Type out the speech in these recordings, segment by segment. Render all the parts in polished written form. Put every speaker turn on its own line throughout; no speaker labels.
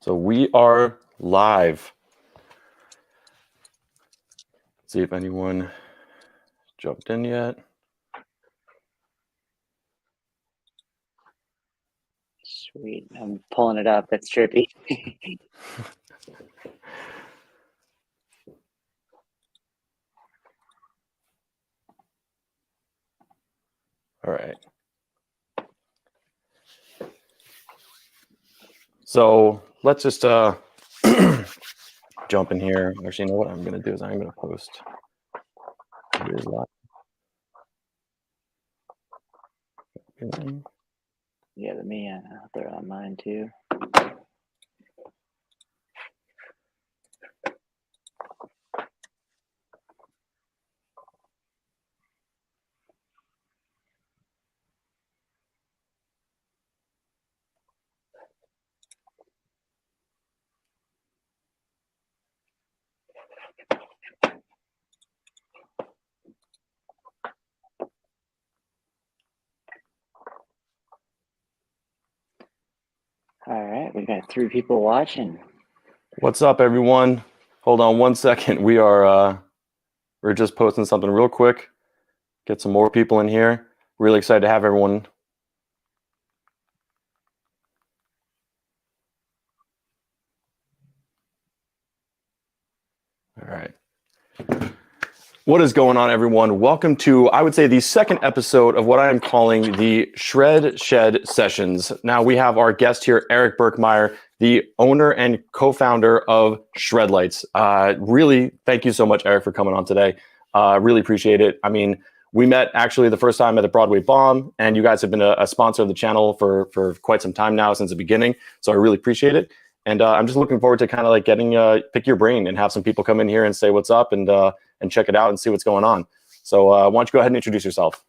So we are live. Let's see if anyone jumped in yet.
Sweet. I'm pulling it up. That's trippy.
All right. So let's just jump in here. Actually, you know what I'm going to do is I'm going to post.
Yeah, let me throw it on mine too. All right, we got 3 people watching.
What's up, everyone? Hold on one second. We're just posting something real quick. Get some more people in here. Really excited to have everyone. All right. What is going on, everyone? Welcome to, I would say, the second episode of what I am calling the Shred Shed Sessions. Now, we have our guest here, Eric Birkemeire, the owner and co-founder of Shredlights. Really, thank you so much, Eric, for coming on today. Really appreciate it. I mean, we met actually the first time at the Broadway Bomb, and you guys have been a sponsor of the channel for quite some time now, since the beginning. So I really appreciate it. And I'm just looking forward to kind of like getting, pick your brain and have some people come in here and say what's up and check it out and see what's going on. So why don't you go ahead and introduce yourself?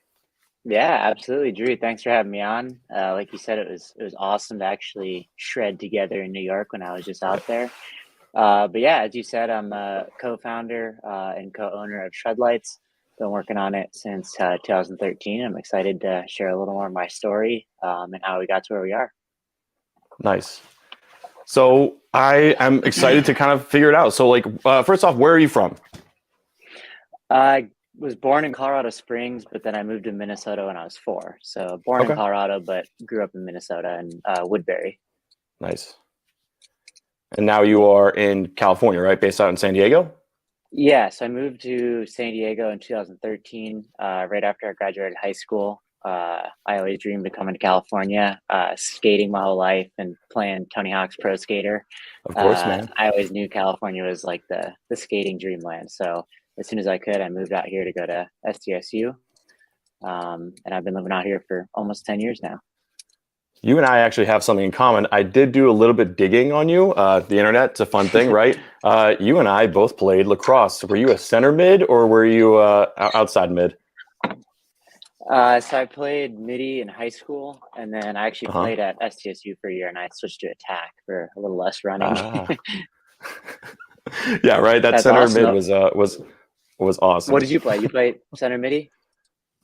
Yeah, absolutely, Drew. Thanks for having me on. Like you said, it was awesome to actually shred together in New York when I was just out there. But yeah, as you said, I'm a co-founder and co-owner of Shredlights. Been working on it since 2013. I'm excited to share a little more of my story and how we got to where we are.
Nice. So I am excited to kind of figure it out. So like, first off, where are you from?
I was born in Colorado Springs, but then I moved to Minnesota when I was 4. So born in Colorado, but grew up in Minnesota and Woodbury.
Nice. And now you are in California, right? Based out in San Diego?
Yes, I moved to San Diego in 2013, right after I graduated high school. I always dreamed of coming to California, skating my whole life and playing Tony Hawk's Pro Skater.
Of course, man.
I always knew California was like the skating dreamland. So as soon as I could, I moved out here to go to SDSU. And I've been living out here for almost 10 years now.
You and I actually have something in common. I did do a little bit digging on you. The internet's a fun thing, right? You and I both played lacrosse. Were you a center mid or were you outside mid?
So I played midi in high school, and then I actually played at SDSU for a year, and I switched to attack for a little less running.
Yeah, right. That
That's
center
awesome,
mid was awesome.
What did you play? You played center midi?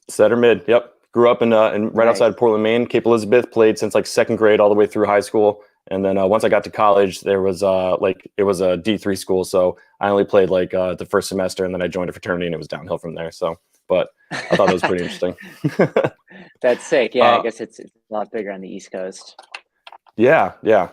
Center mid. Yep. Grew up in right outside Portland, Maine. Cape Elizabeth. Played since like second grade all the way through high school. And then once I got to college, there was it was a D3 school, so I only played like the first semester, and then I joined a fraternity, and it was downhill from there. So, but I thought that was pretty interesting.
That's sick. Yeah, I guess it's a lot bigger on the East Coast.
Yeah, yeah.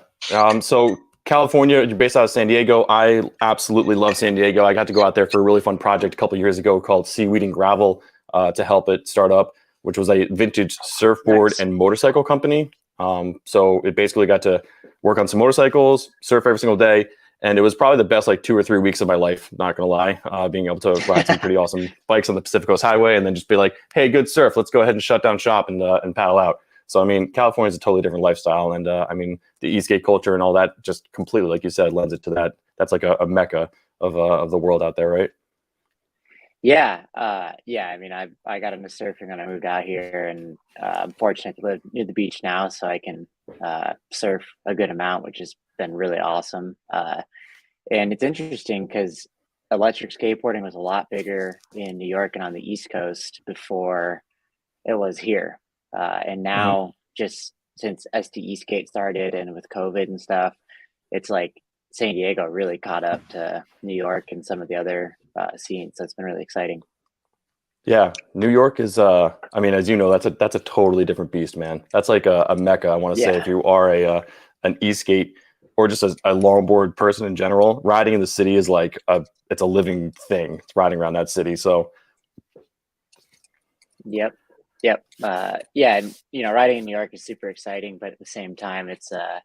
So California, you're based out of San Diego. I absolutely love San Diego. I got to go out there for a really fun project a couple of years ago called Seaweed and Gravel to help it start up, which was a vintage surfboard and motorcycle company. So it basically got to work on some motorcycles, surf every single day. And it was probably the best like 2 or 3 weeks of my life, not going to lie, being able to ride some pretty awesome bikes on the Pacific Coast Highway and then just be like, hey, good surf. Let's go ahead and shut down shop and paddle out. So, I mean, California is a totally different lifestyle. And I mean, the Eastgate culture and all that just completely, like you said, lends it to that. That's like a mecca of the world out there, right?
Yeah. Yeah. I mean, I got into surfing when I moved out here, and I'm fortunate to live near the beach now, so I can surf a good amount, which has been really awesome. And it's interesting because electric skateboarding was a lot bigger in New York and on the East Coast before it was here. And now, just since STE skate started and with COVID and stuff, it's like San Diego really caught up to New York and some of the other scenes. So it's been really exciting.
Yeah, New York is I mean, as you know, that's a totally different beast, man. That's like a mecca, I want to say,
Yeah.
if you are an e-skate or just a longboard person in general. Riding in the city is like it's a living thing. It's riding around that city. So
Yep. Yep. Yeah. And, riding in New York is super exciting, but at the same time, it's a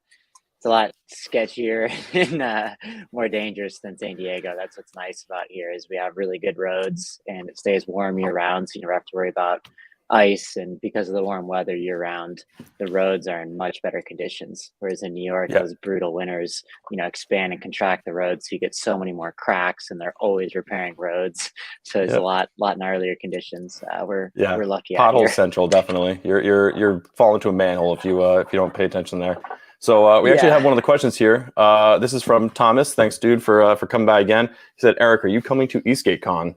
lot sketchier and more dangerous than San Diego. That's what's nice about here is we have really good roads and it stays warm year round. So you never have to worry about ice. And because of the warm weather year round, the roads are in much better conditions. Whereas in New York,
yeah,
those brutal winters, expand and contract the roads. So you get so many more cracks and they're always repairing roads. So it's a
yeah,
lot gnarlier conditions.
yeah.
We're lucky out
Pothole
here.
central, definitely. You're falling to a manhole if you don't pay attention there. So we actually have
Yeah.
one of the questions here. This is from Thomas. Thanks, dude, for coming by again. He said, Eric, are you coming to Eastgate Con?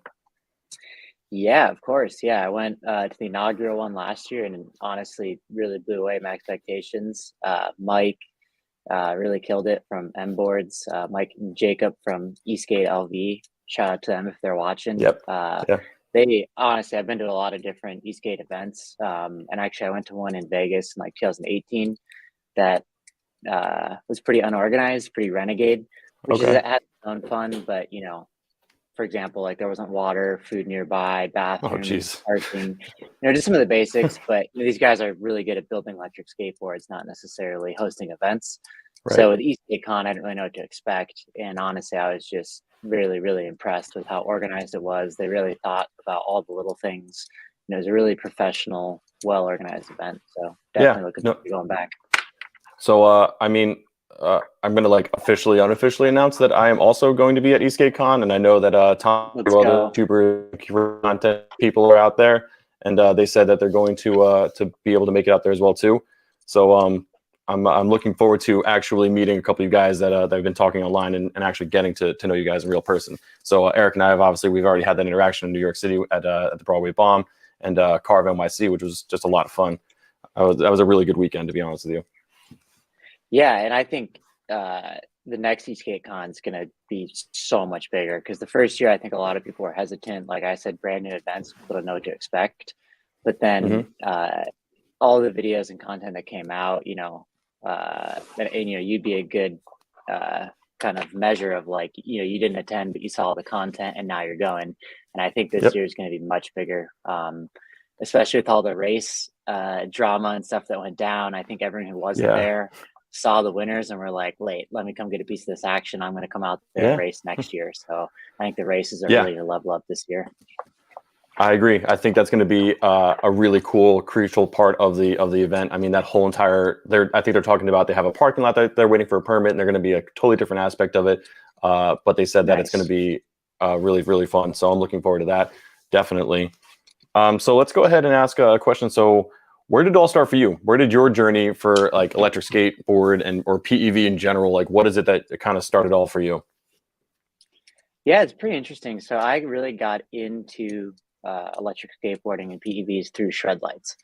Yeah, of course. Yeah, I went to the inaugural one last year and honestly really blew away my expectations. Mike really killed it from M Boards. Mike and Jacob from Eastgate LV. Shout out to them if they're watching.
Yep. Yeah.
They honestly, I've been to a lot of different Eastgate events. And actually, I went to one in Vegas in like 2018 that was pretty unorganized, pretty renegade, which is
Okay.
it had its own fun, but for example, like there wasn't water, food nearby,
Oh,
bathrooms,
geez.
parking, just some of the basics. But these guys are really good at building electric skateboards, not necessarily hosting events.
Right.
So with EastGateCon, I didn't really know what to expect. And honestly, I was just really, really impressed with how organized it was. They really thought about all the little things. It was a really professional, well organized event. So
Yeah.
definitely looking
No.
forward to going back.
So, I mean, I'm going to like officially, unofficially announce that I am also going to be at Eastgate Con, and I know that Tom,
Let's
well, the
go.
YouTuber content people are out there, and they said that they're going to be able to make it out there as well too. So, I'm looking forward to actually meeting a couple of you guys that that have been talking online and actually getting to know you guys in real person. So, Eric and I have obviously we've already had that interaction in New York City at the Broadway Bomb and Carve NYC, which was just a lot of fun. That was a really good weekend, to be honest with you.
Yeah, and I think the next Eastgate Con is going to be so much bigger because the first year I think a lot of people were hesitant. Like I said, brand new events, people don't know what to expect. But then
Mm-hmm.
all the videos and content that came out, you'd be a good kind of measure of like, you didn't attend, but you saw the content and now you're going. And I think this
Yep.
year is going to be much bigger, especially with all the race drama and stuff that went down. I think everyone who wasn't
Yeah.
there saw the winners and were like, wait, let me come get a piece of this action. I'm going to come out there and
Yeah.
race next year. So I think the races are
Yeah.
really to level up this year.
I agree. I think that's going to be a really cool, crucial part of the event. I mean, that whole entire I think they're talking about they have a parking lot that they're waiting for a permit, and they're going to be a totally different aspect of it. But they said that it's going to be really, really fun. So I'm looking forward to that. Definitely. So let's go ahead and ask a question. So where did it all start for you? Where did your journey for like electric skateboard and or PEV in general? Like, what is it that kind of started all for you?
Yeah, it's pretty interesting. So I really got into electric skateboarding and PEVs through Shredlights.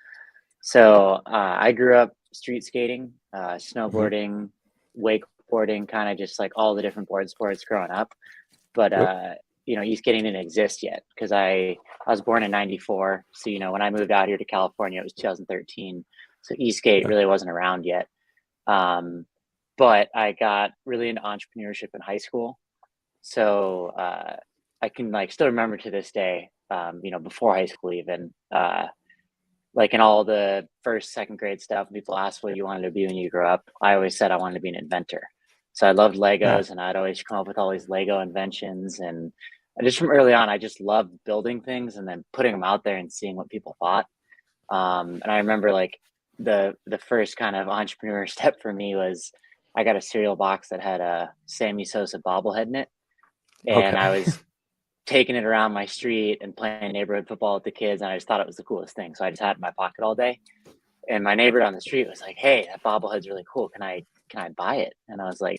So I grew up street skating,
Mhm.
snowboarding, wakeboarding, kind of just like all the different board sports growing up. But
Yep.
e-skating didn't exist yet because I was born in '94. So when I moved out here to California, it was 2013. So e-skate
Yeah.
really wasn't around yet. Um, but I got really into entrepreneurship in high school. So I can like still remember to this day, before high school even, like in all the first, second grade stuff, people ask what you wanted to be when you grew up. I always said I wanted to be an inventor. So I loved
Yeah.
Legos and I'd always come up with all these Lego inventions. And just from early on, I just loved building things and then putting them out there and seeing what people thought. And I remember like the first kind of entrepreneur step for me was I got a cereal box that had a Sammy Sosa bobblehead in it. And I
Okay.
was taking it around my street and playing neighborhood football with the kids. And I just thought it was the coolest thing. So I just had it in my pocket all day. And my neighbor down the street was like, "Hey, that bobblehead's really cool. Can I buy it?" And I was like,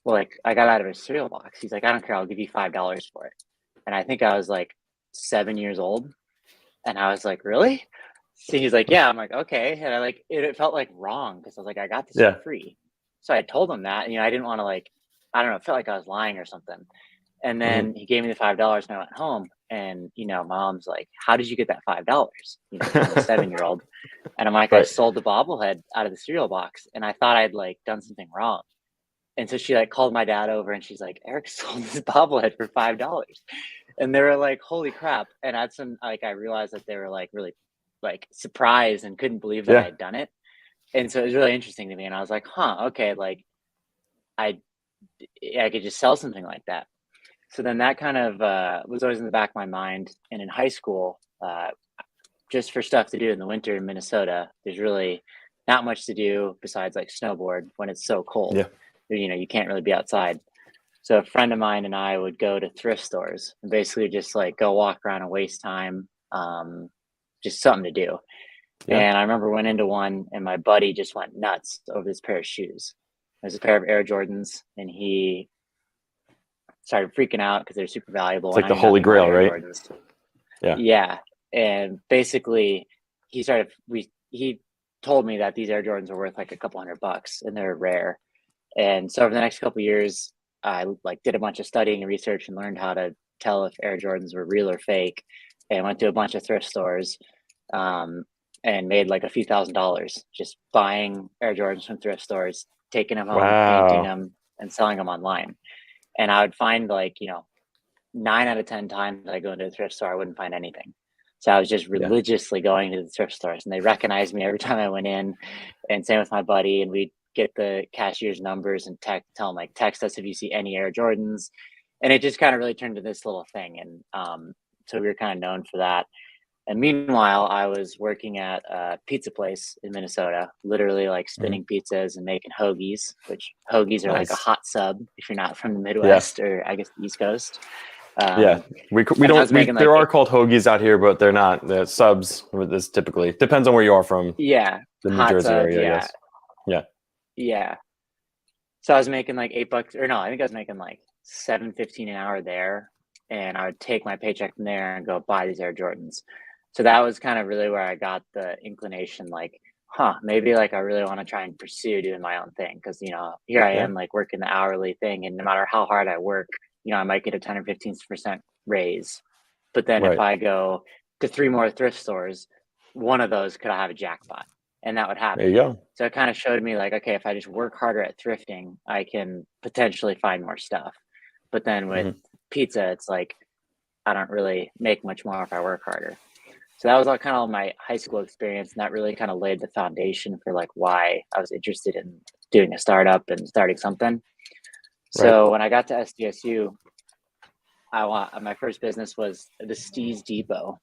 "Well, like I got out of a cereal box." He's like, "I don't care. I'll give you $5 for it." And I think I was like 7 years old. And I was like, "Really?" So he's like, "Yeah." I'm like, "Okay." And it felt like wrong because I was like, I got this for
Yeah.
free. So I told him that, I didn't want to like, I don't know, it felt like I was lying or something. And
Hmm.
then he gave me the $5 and I went home and, my mom's like, how did you get that $5? I'm a 7-year-old. And I'm like, I
Right.
sold the bobblehead out of the cereal box and I thought I'd like done something wrong. And so she like called my dad over and she's like, Eric sold this bobblehead for $5. And they were like, holy crap. And that's when like I realized that they were like really like surprised and couldn't believe that I
Yeah.
had done it. And so it was really interesting to me. And I was like, huh, okay, like I I could just sell something like that. So then that kind of was always in the back of my mind. And in high school, just for stuff to do in the winter in Minnesota, there's really not much to do besides like snowboard when it's so cold.
Yeah.
You can't really be outside. So a friend of mine and I would go to thrift stores and basically just like go walk around and waste time, just something to do.
Yeah.
And I remember went into one and my buddy just went nuts over this pair of shoes. There's a pair of Air Jordans and he started freaking out because they're super valuable
It's
and
like
I
the
knew
Holy
nothing about
Grail,
Air
right?
Jordans.
Yeah.
Yeah. And basically he told me that these Air Jordans were worth like a couple $100 and they're rare. And so over the next couple of years, I like did a bunch of studying and research and learned how to tell if Air Jordans were real or fake. And went to a bunch of thrift stores, and made like a few $1,000s just buying Air Jordans from thrift stores, taking them home, painting
Wow.
them, and selling them online. And I would find like 9 out of 10 times I go into a thrift store, I wouldn't find anything. So I was just
Yeah.
religiously going to the thrift stores and they recognized me every time I went in. And same with my buddy. And we'd get the cashier's numbers and tell them like, text us if you see any Air Jordans. And it just kind of really turned into this little thing. And so we were kind of known for that. And meanwhile, I was working at a pizza place in Minnesota, literally like
Mhm.
spinning pizzas and making hoagies, which hoagies are like a
Nice.
hot sub if you're not from the
Yeah.
Midwest or I guess the East Coast.
Yeah.
Um,
We
and I
don't
was making
there
like,
are called hoagies out here, but they're not. The subs. This typically depends on where you are from.
yeah,
The New
hot
Jersey
subs.
area, I
Yeah.
guess. Yeah.
Yeah. So I was making like $8 or no, I think I was making like 7.15 an hour there. And I would take my paycheck from there and go buy these Air Jordans. So that was kind of really where I got the inclination, like, maybe like I really want to try and pursue doing my own thing. Cause here I
Yeah.
am like working the hourly thing. And no matter how hard I work, I might get a 10 or 15% raise. But then if
Right.
I go to 3 more thrift stores, one of those could have a jackpot and that would
There you
happen.
go.
So it kind of showed me like, okay, if I just work harder at thrifting, I can potentially find more stuff. But then with
Hmm.
pizza, it's like I don't really make much more if I work harder. So that was all kind of my high school experience, and that really kind of laid the foundation for like why I was interested in doing a startup and starting something.
Right.
So when I got to SDSU, my first business was the Steez Depot.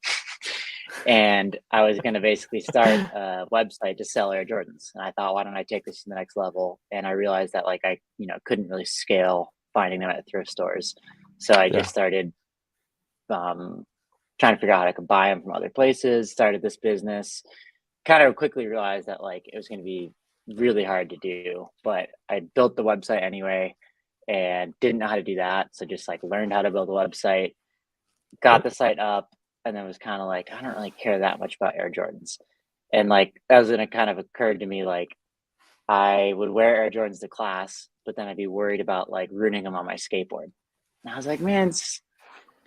And I was going to basically start a website to sell Air Jordans. And I thought, why don't I take this to the next level? And I realized that like I, couldn't really scale finding them at thrift stores. So I
Yeah.
just started um, trying to figure out how I could buy them from other places, started this business, kind of quickly realized that like it was going to be really hard to do, but I built the website anyway and didn't know how to do that. So just like learned how to build a website, got
Yep.
the site up, and then was kind of like, I don't really care that much about Air Jordans. And like that was when it kind of occurred to me like I would wear Air Jordans to class, but then I'd be worried about like ruining them on my skateboard. And I was like, man,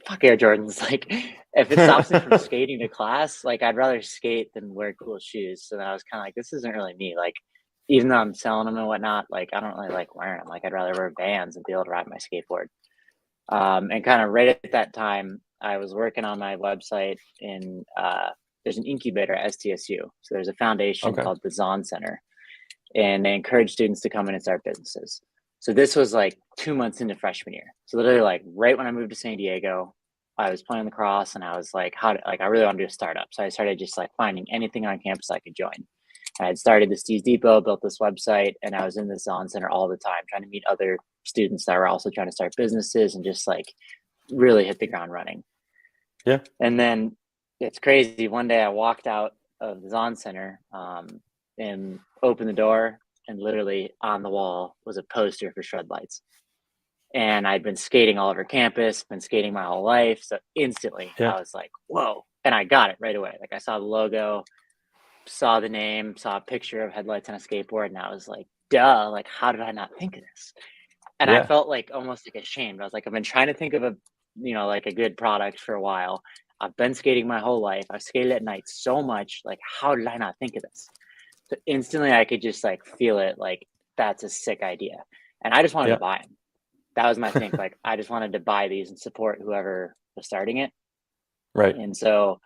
fuck Air Jordans. Like if it stops me from skating to class, like I'd rather skate than wear cool shoes. So then I was kind of like, this isn't really me. Like even though I'm selling them and whatnot, like I don't really like wearing them. Like I'd rather wear Vans and be able to ride my skateboard. And kind of right at that time, I was working on my website in there's an incubator at STSU. So there's a foundation
Okay.
called the Zahn Center, and they encourage students to come in and start businesses. So this was like 2 months into freshman year. So literally like right when I moved to San Diego, I was playing lacrosse and I was like, I really want to do a startup. So I started just like finding anything on campus I could join. I had started the Steez Depot, built this website, and I was in the Zahn Center all the time, trying to meet other students that were also trying to start businesses and just like really hit the ground running.
Yeah.
And then it's crazy. One day I walked out of the Zahn Center and opened the door, and literally on the wall was a poster for Shredlights. And I'd been skating all over campus, been skating my whole life. So instantly
Yeah.
I was like, whoa. And I got it right away. Like I saw the logo, saw the name, saw a picture of headlights on a skateboard, and I was like, duh, like, how did I not think of this? And I
Yeah.
felt like almost like ashamed. I was like, I've been trying to think of a, like a good product for a while. I've been skating my whole life. I've skated at night so much. Like, how did I not think of this? So instantly I could just like feel it. Like, that's a sick idea. And I just wanted to
Yeah.
buy them. That was my thing. Like, I just wanted to buy these and support whoever was starting it.
Right.
And so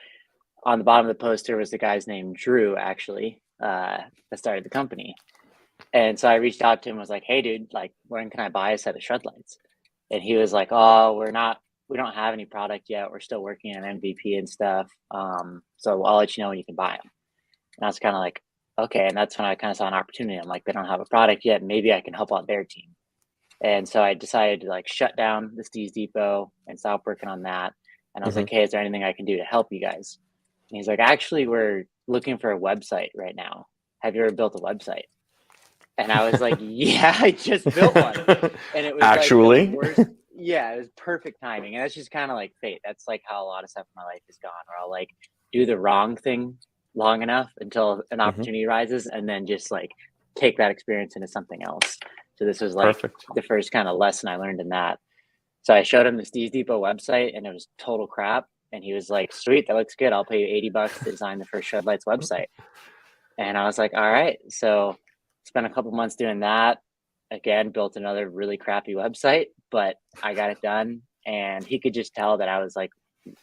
on the bottom of the poster was the guy's name, Drew, actually, that started the company. And so I reached out to him and was like, hey, dude, like, when can I buy a set of Shredlights? And he was like, oh, we don't have any product yet. We're still working on MVP and stuff. So I'll let you know when you can buy them. And I was kind of like, okay. And that's when I kind of saw an opportunity. I'm like, they don't have a product yet. Maybe I can help out their team. And so I decided to like shut down the Steve's Depot and stop working on that. And I was
Hmm.
like, hey, is there anything I can do to help you guys? And he's like, actually, we're looking for a website right now. Have you ever built a website? And I was like, yeah, I just built one. And it was like the
Actually.
worst. Yeah, it was perfect timing. And that's just kind of like fate. That's like how a lot of stuff in my life has gone, where I'll like do the wrong thing long enough until an
Hmm.
opportunity arises and then just like take that experience into something else. So this was like
Perfect.
the first kind of lesson I learned in that. So I showed him the Steve's Depot website and it was total crap. And he was like, sweet, that looks good. I'll pay you $80 to design the first Shredlights website. And I was like, all right. So spent a couple months doing that. Again, built another really crappy website, but I got it done. And he could just tell that I was like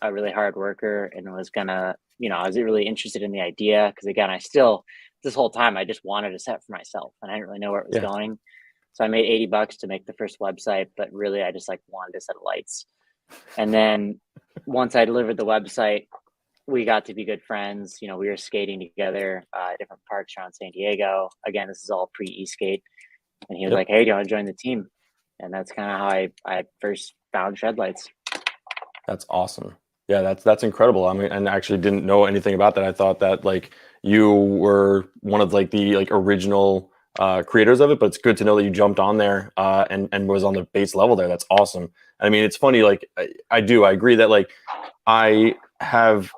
a really hard worker and was gonna, I was really interested in the idea. Cause again, this whole time, I just wanted a set for myself and I didn't really know where it was
Yeah.
going. So I made $80 to make the first website, but really I just like wanted a set of lights. And then once I delivered the website, we got to be good friends. We were skating together at different parks around San Diego. Again, this is all pre-e-skate. And he was
Yep.
like, hey, do you want to join the team? And that's kind of how I first found Shredlights.
That's awesome. Yeah, that's incredible. I mean, and I actually didn't know anything about that. I thought that like you were one of like the like original creators of it, but it's good to know that you jumped on there and was on the base level there. That's awesome. I mean, it's funny. Like I agree that like I have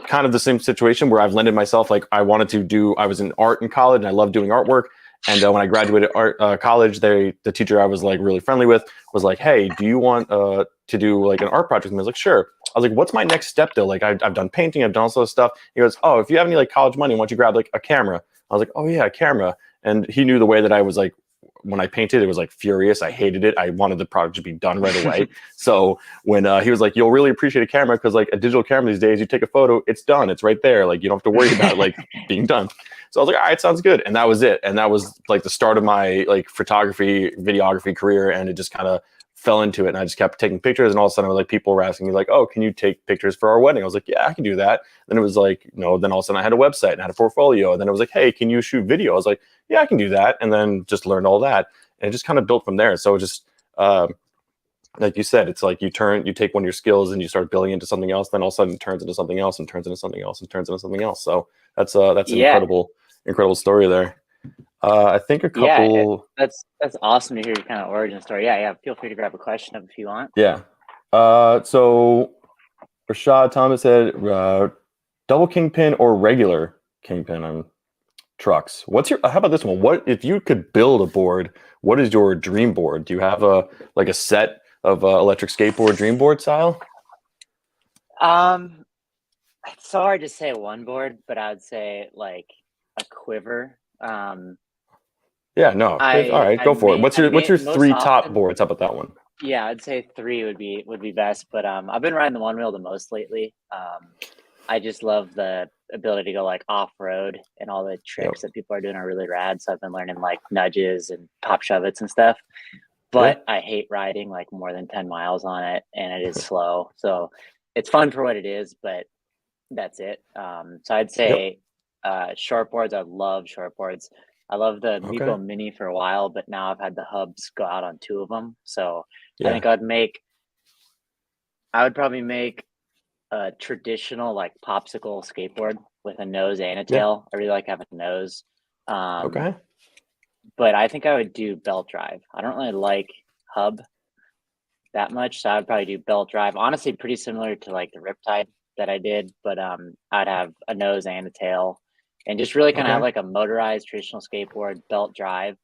kind of the same situation where I've lended myself. Like I was in art in college and I loved doing artwork. And when I graduated art college, the teacher I was like really friendly with was like, hey, do you want to do like an art project? And I was like, sure. I was like, what's my next step though? Like I've done painting, I've done all this stuff. He goes, oh, if you have any like college money, why don't you grab like a camera? I was like, oh yeah, a camera. And he knew the way that I was like, when I painted, it was like furious. I hated it. I wanted the product to be done right away. So when he was like, you'll really appreciate a camera because like a digital camera these days, you take a photo, it's done. It's right there. Like you don't have to worry about it, like being done. So I was like, all right, sounds good. And that was it. And that was like the start of my like photography, videography career. And it just kind of fell into it. And I just kept taking pictures. And all of a sudden, like people were asking me like, oh, can you take pictures for our wedding? I was like, yeah, I can do that. Then it was like, then all of a sudden I had a website and I had a portfolio. And then it was like, hey, can you shoot video? I was like, yeah, I can do that. And then just learned all that. And it just kind of built from there. So just like you said, it's like you take one of your skills and you start building into something else. Then all of a sudden it turns into something else and turns into something else and turns into something else. So that's an
Yeah.
incredible story there. I think a
Yeah.
couple.
That's awesome to hear your kind of origin story. Yeah. Yeah. Feel free to grab a question if you want.
Yeah. So Rashad Thomas said, double kingpin or regular kingpin on trucks. How about this one? What if you could build a board? What is your dream board? Do you have a set of electric skateboard dream board style?
It's so hard to say one board, but I'd say like a quiver.
Yeah, no. All right, go for it. What's your
Most
three top
often,
boards? How about that one?
yeah, I'd say three would be best. But I've been riding the one wheel the most lately. I just love the ability to go like off road, and all the tricks that people are doing are really rad. So I've been learning like nudges and pop shove it's and stuff. But I hate riding like more than 10 miles on it, and it is slow. So it's fun for what it is, but that's it. So I'd say short boards. I love short boards. I love the
Okay.
Meepo Mini for a while, but now I've had the hubs go out on two of them. So I
Yeah.
think I would probably make a traditional like popsicle skateboard with a nose and a
Yeah.
tail. I really like having a nose.
Okay.
But I think I would do belt drive. I don't really like hub that much, so I would probably do belt drive. Honestly, pretty similar to like the Riptide that I did, but I'd have a nose and a tail, and just really kind of have
Okay.
like a motorized traditional skateboard, belt drive.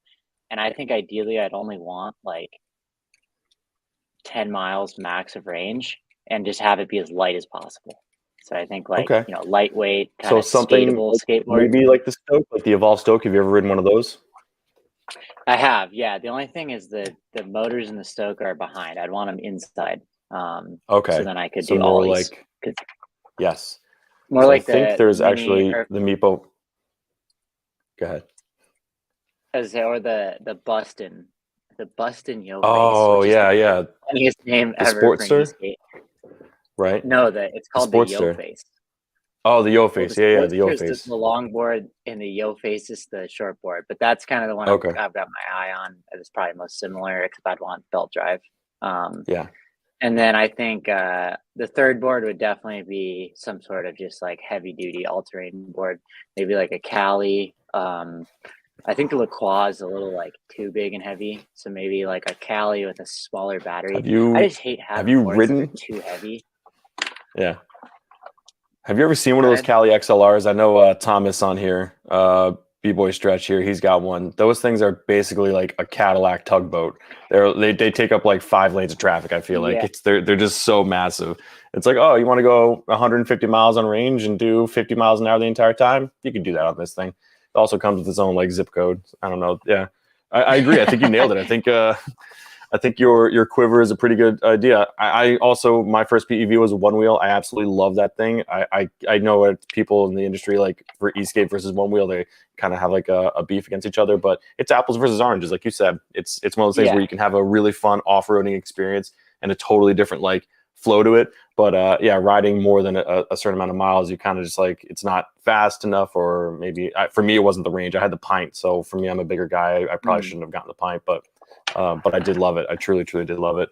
And I think ideally I'd only want like 10 miles max of range and just have it be as light as possible. So I think like,
Okay.
lightweight, kind
So
of
something
skatable
like
skateboard.
maybe like the Stoke, like the Evolve Stoke. Have you ever ridden one of those?
I have, yeah. The only thing is the motors in the Stoke are behind. I'd want them inside. So
Okay.
then I could
So
do
more
ollies.
like
'Cause
yes.
more
So I
like
think
the
there's
mini
actually
or
the Meepo. Go ahead.
or the Bustin Yo face,
Oh
which is
yeah,
the
yeah.
funniest name
The
ever for an
Sportster,
e-skate.
right?
No, it's
The
called the Yo
Sportster.
face.
Oh, the Yo
Well, the
Face. Yeah, yeah, the Yo
Sportster is the
Face.
long board, and the Yo face is the short board. But that's kind of the one
Okay.
I've got my eye on. It's probably most similar, except I'd want belt drive. Um,
Yeah.
and then I think the third board would definitely be some sort of just like heavy duty all terrain board, maybe like a Cali. I think the LaCroix is a little like too big and heavy, so maybe like a Cali with a smaller battery.
Have
I
you
just hate
have
having
you
boards that are
ridden?
too heavy.
Yeah. Have you ever seen one
Go
of those
ahead.
Cali XLRs? I know Thomas on here, B-Boy Stretch here, he's got one. Those things are basically like a Cadillac tugboat. They take up like 5 lanes of traffic, I feel like.
Yeah,
They're just so massive. It's like, oh, you want to go 150 miles on range and do 50 miles an hour the entire time? You can do that on this thing. It also comes with its own like zip code. I don't know. Yeah. I agree. I think you nailed it. I think your quiver is a pretty good idea. I also, my first PEV was a one wheel. I absolutely love that thing. I know what people in the industry like for e-skate versus one wheel, they kind of have like a beef against each other, but it's apples versus oranges. Like you said, it's one of those things where
yeah,
you can have a really fun off-roading experience and a totally different like flow to it. But yeah, riding more than a certain amount of miles, you kind of just like, it's not fast enough, or maybe for me, it wasn't the range. I had the pint. So for me, I'm a bigger guy. I probably
mm.
shouldn't have gotten the pint, but I did love it. I truly, truly did love it.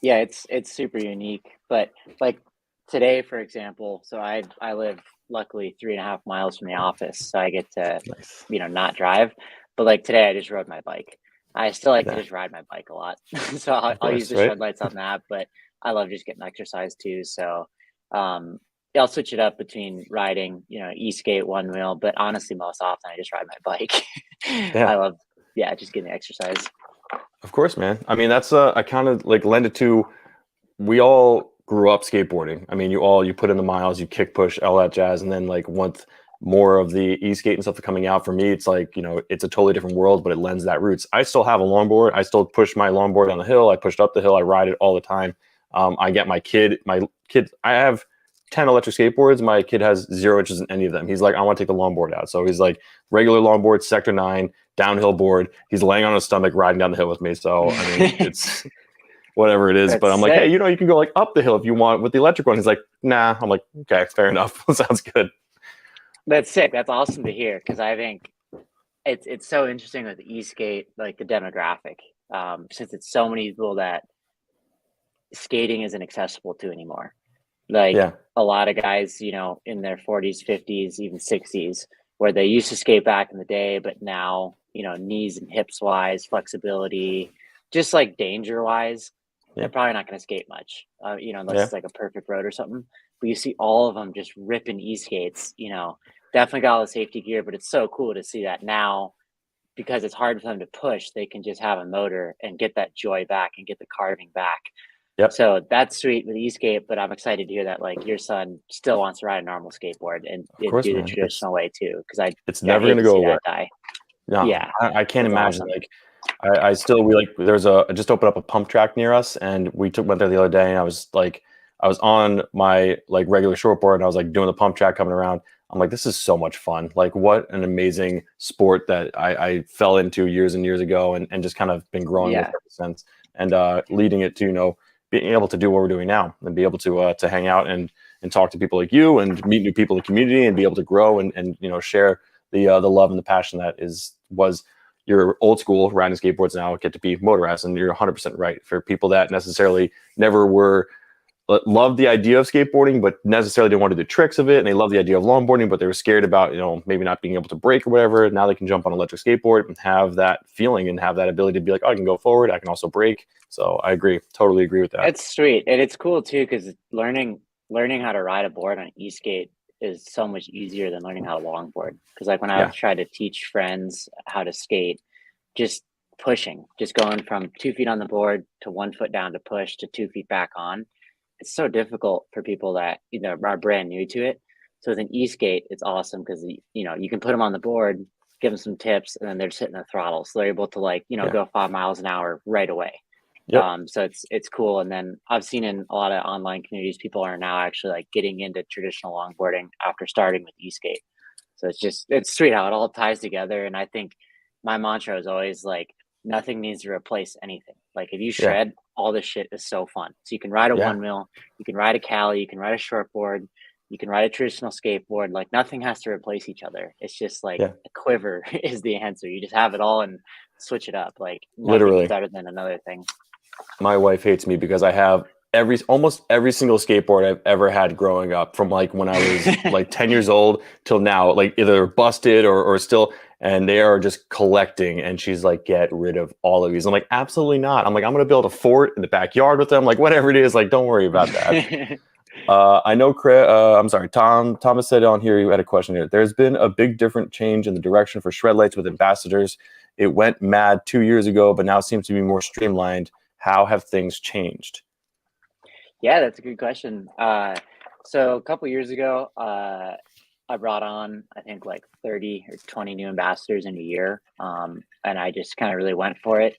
Yeah. It's super unique. But like today, for example, so I live luckily 3.5 miles from the office, so I get to
Nice.
not drive. But like today, I just rode my bike. I still like to
Yeah,
just ride my bike a lot, so
of
I'll use
course,
the
right?
Shredlights on that. But I love just getting exercise too. So yeah, I'll switch it up between riding, e-skate one wheel. But honestly, most often I just ride my bike. I
Yeah,
love, yeah, just getting exercise.
of course, man. I mean, that's I kind of like lend it to. We all grew up skateboarding. I mean, you put in the miles, you kick push, all that jazz, and then like once more of the e-skate and stuff coming out for me, it's like it's a totally different world, but it lends that roots. I still have a longboard. I still push my longboard on the hill. I pushed up the hill. I ride it all the time. I get my kid. I have 10 electric skateboards. My kid has 0 inches in any of them. He's like, I want to take the longboard out. So he's like, regular longboard, sector 9, downhill board. He's laying on his stomach, riding down the hill with me. So I mean, it's whatever it is. But
That's
I'm like, hey,
sick.
you can go like up the hill if you want with the electric one. He's like, nah. I'm like, okay, fair enough. Sounds good.
That's sick. That's awesome to hear, because I think it's so interesting with e-skate, like the demographic, since it's so many people that skating isn't accessible to anymore. Like
Yeah.
a lot of guys, in their 40s, 50s, even 60s, where they used to skate back in the day, but now, knees and hips wise, flexibility, just like danger wise,
Yeah.
they're probably not going to skate much, unless
Yeah.
it's like a perfect road or something. But you see all of them just ripping e-skates, definitely got all the safety gear, but it's so cool to see that now, because it's hard for them to push, they can just have a motor and get that joy back and get the carving back.
Yep.
So that's sweet with e-skate, but I'm excited to hear that like your son still wants to ride a normal skateboard and
Of course,
do the
man.
traditional way too. Because
It's
I
never
hate
gonna
to
go
see
away.
that die.
No,
Yeah,
I can't
that's
imagine.
awesome.
Like, I still we like I just opened up a pump track near us, and went there the other day, and I was on my like regular shortboard, and I was like doing the pump track coming around. I'm like, this is so much fun. Like, what an amazing sport that I fell into years and years ago, and just kind of been growing with
Yeah,
ever since, and leading it to being able to do what we're doing now, and be able to hang out and talk to people like you, and meet new people in the community, and be able to grow and share the love and the passion that was your old school riding skateboards now get to be motorized. And you're 100% right. For people that necessarily never were loved the idea of skateboarding, but necessarily didn't want to do tricks of it, and they love the idea of longboarding, but they were scared about maybe not being able to brake or whatever. Now they can jump on an electric skateboard and have that feeling and have that ability to be like, oh, I can go forward, I can also brake. So I agree, totally agree with that.
it's sweet, and it's cool too because learning how to ride a board on e-skate. is so much easier than learning how to longboard. Because like when I
Yeah.
would try to teach friends how to skate, just pushing, just going from 2 feet on the board to 1 foot down to push to 2 feet back on. It's so difficult for people that are brand new to it. So with an e-skate, it's awesome because you can put them on the board, give them some tips, and then they're just hitting the throttle, so they're able to
Yeah.
go 5 miles an hour right away.
Yep.
So it's cool. And then I've seen in a lot of online communities, people are now actually like getting into traditional longboarding after starting with e-skate. So it's sweet how it all ties together. And I think my mantra is always like, nothing needs to replace anything. Like if you
Yeah.
shred, all this shit is so fun. So you can ride a
Yeah.
one wheel, you can ride a Cali, you can ride a shortboard, you can ride a traditional skateboard. Like nothing has to replace each other. It's just like
Yeah.
a quiver is the answer. You just have it all and switch it up. Like nothing's
Literally.
better than another thing.
My wife hates me because I have almost every single skateboard I've ever had growing up, from like when I was like 10 years old till now, like either busted or still, and they are just collecting. And she's like, get rid of all of these. I'm like, absolutely not. I'm like, I'm going to build a fort in the backyard with them. Like whatever it is, like, don't worry about that. I know, I'm sorry, Thomas said on here, you had a question here. There's been a big different change in the direction for Shredlights with ambassadors. It went mad 2 years ago, but now seems to be more streamlined. How have things changed?
Yeah, that's a good question. So a couple years ago, I brought on, I think, like 30 or 20 new ambassadors in a year. And I just kind of really went for it.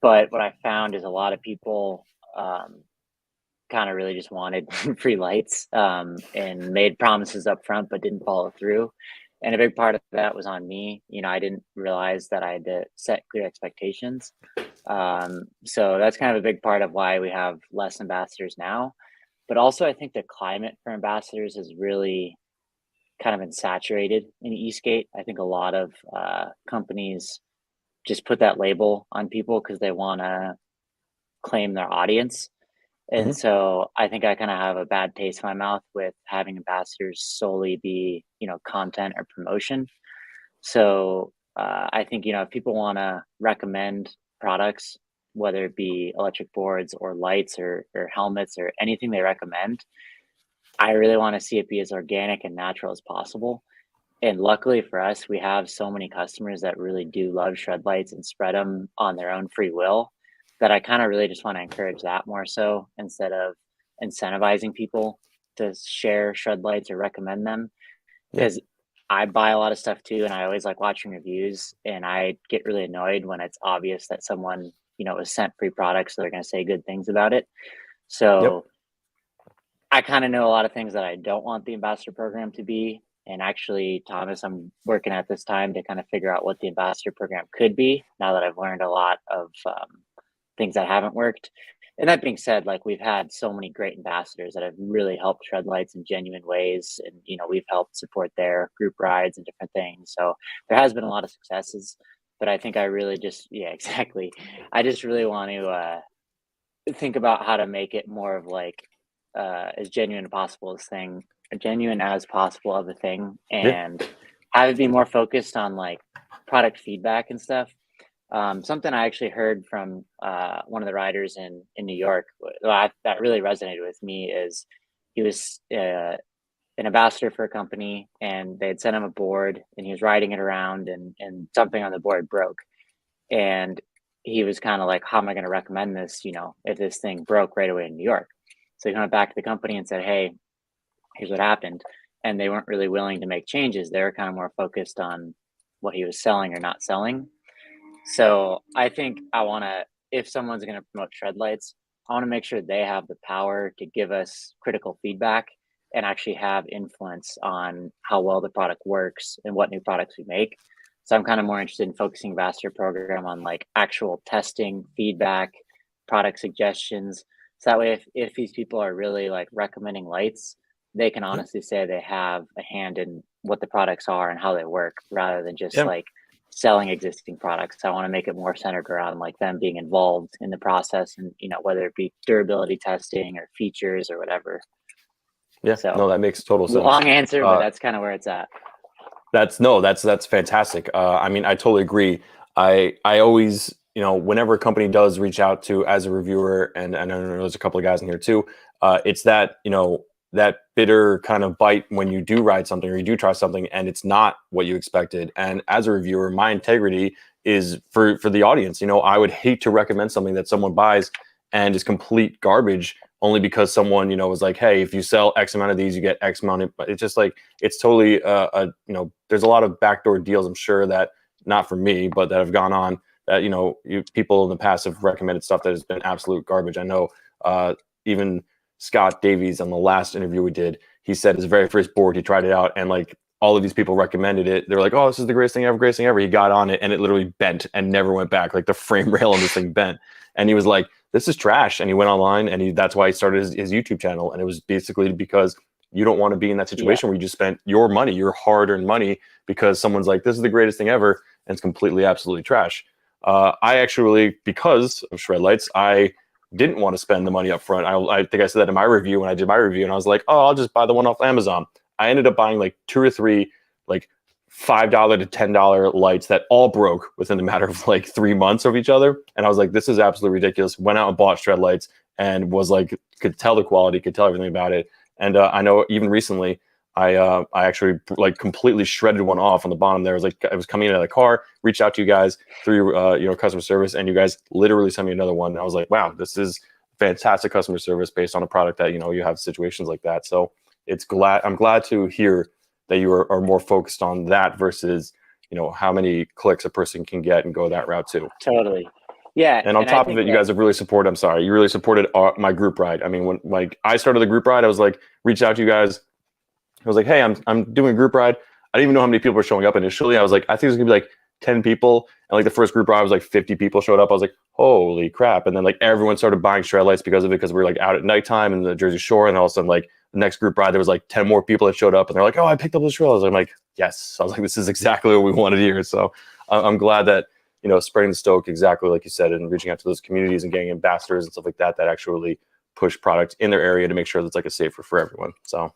But what I found is a lot of people kind of really just wanted free lights and made promises up front, but didn't follow through. And a big part of that was on me. I didn't realize that I had to set clear expectations. So that's kind of a big part of why we have less ambassadors now. But also, I think the climate for ambassadors has really kind of been saturated in e-skate. I think a lot of companies just put that label on people because they want to claim their audience. And
Mm-hmm.
so I think I kind of have a bad taste in my mouth with having ambassadors solely be, content or promotion. So I think, if people want to recommend products, whether it be electric boards or lights or helmets or anything they recommend, I really want to see it be as organic and natural as possible. And luckily for us, we have so many customers that really do love Shredlights and spread them on their own free will, that I kind of really just want to encourage that more so instead of incentivizing people to share Shredlights or recommend them.
Yeah.
Because I buy a lot of stuff too, and I always like watching reviews, and I get really annoyed when it's obvious that someone, is sent free products, so they're going to say good things about it.
Yep.
So I kind of know a lot of things that I don't want the ambassador program to be. And actually, Thomas, I'm working at this time to kind of figure out what the ambassador program could be now that I've learned a lot of things that haven't worked. And that being said, like we've had so many great ambassadors that have really helped Shredlights in genuine ways. And, we've helped support their group rides and different things. So there has been a lot of successes. But I think I really just, yeah, exactly. I just really want to think about how to make it more of like as genuine as possible of a thing,
Yeah.
and have it be more focused on like product feedback and stuff. Something I actually heard from one of the riders in New York that really resonated with me is he was an ambassador for a company, and they had sent him a board, and he was riding it around, and something on the board broke, and he was kind of like, how am I going to recommend this, if this thing broke right away in New York? So he went back to the company and said, hey, here's what happened. And they weren't really willing to make changes. They were kind of more focused on what he was selling or not selling. So I think if someone's going to promote Shredlights, I want to make sure they have the power to give us critical feedback and actually have influence on how well the product works and what new products we make. So I'm kind of more interested in focusing ambassador program on like actual testing, feedback, product suggestions. So that way, if these people are really like recommending lights, they can
Yeah.
honestly say they have a hand in what the products are and how they work, rather than just
Yeah.
like selling existing products. I want to make it more centered around like them being involved in the process, and whether it be durability testing or features or whatever.
Yeah.
So
No, that makes total sense.
long answer, but that's kind of where it's at.
That's fantastic. I mean, I totally agree. I always, whenever a company does reach out to as a reviewer, and I know there's a couple of guys in here too, it's that, that bitter kind of bite when you do ride something or you do try something and it's not what you expected. And as a reviewer, my integrity is for the audience. I would hate to recommend something that someone buys and is complete garbage only because someone, was like, hey, if you sell X amount of these, you get X amount. But it's just like, it's totally, there's a lot of backdoor deals, I'm sure, that not for me, but that have gone on that, people in the past have recommended stuff that has been absolute garbage. I know even Scott Davies on the last interview we did, he said his very first board, he tried it out and like all of these people recommended it. They're like, oh, this is the greatest thing ever. He got on it and it literally bent and never went back. Like the frame rail on this thing bent. And he was like, this is trash. And he went online and that's why he started his YouTube channel. And it was basically because you don't want to be in that situation where you just spent your money, your hard-earned money, because someone's like, this is the greatest thing ever. And it's completely, absolutely trash. I actually, because of Shredlights, I didn't want to spend the money up front. I think I said that in my review when I did my review, and I was like, oh, I'll just buy the one off Amazon. I ended up buying like 2 or 3 like $5 to $10 lights that all broke within the matter of like 3 months of each other. And I was like, this is absolutely ridiculous. Went out and bought Shredlights and was like, could tell the quality, could tell everything about it. And I know even recently, I actually like completely shredded one off on the bottom there. It was like, I was coming in out of the car, reached out to you guys through customer service, and you guys literally sent me another one. And I was like, wow, this is fantastic customer service based on a product that you have situations like that. So I'm glad to hear that you are more focused on that versus how many clicks a person can get and go that route too.
Totally. Yeah.
And on top of it, you guys have really supported. I'm sorry, you really supported my group ride. I mean, when like I started the group ride, I was like, reached out to you guys. I was like, hey, I'm doing a group ride. I didn't even know how many people were showing up initially. I was like, I think it's gonna be like 10 people. And like the first group ride was like 50 people showed up. I was like, holy crap. And then like everyone started buying Shredlights because of it, because we were like out at nighttime in the Jersey Shore. And all of a sudden, like the next group ride, there was like 10 more people that showed up and they're like, oh, I picked up the Shredlights. I'm like, yes. I was like, this is exactly what we wanted here. So I'm glad that, spreading the stoke exactly like you said, and reaching out to those communities and getting ambassadors and stuff like that, that actually push product in their area to make sure that's like a safer for everyone. So.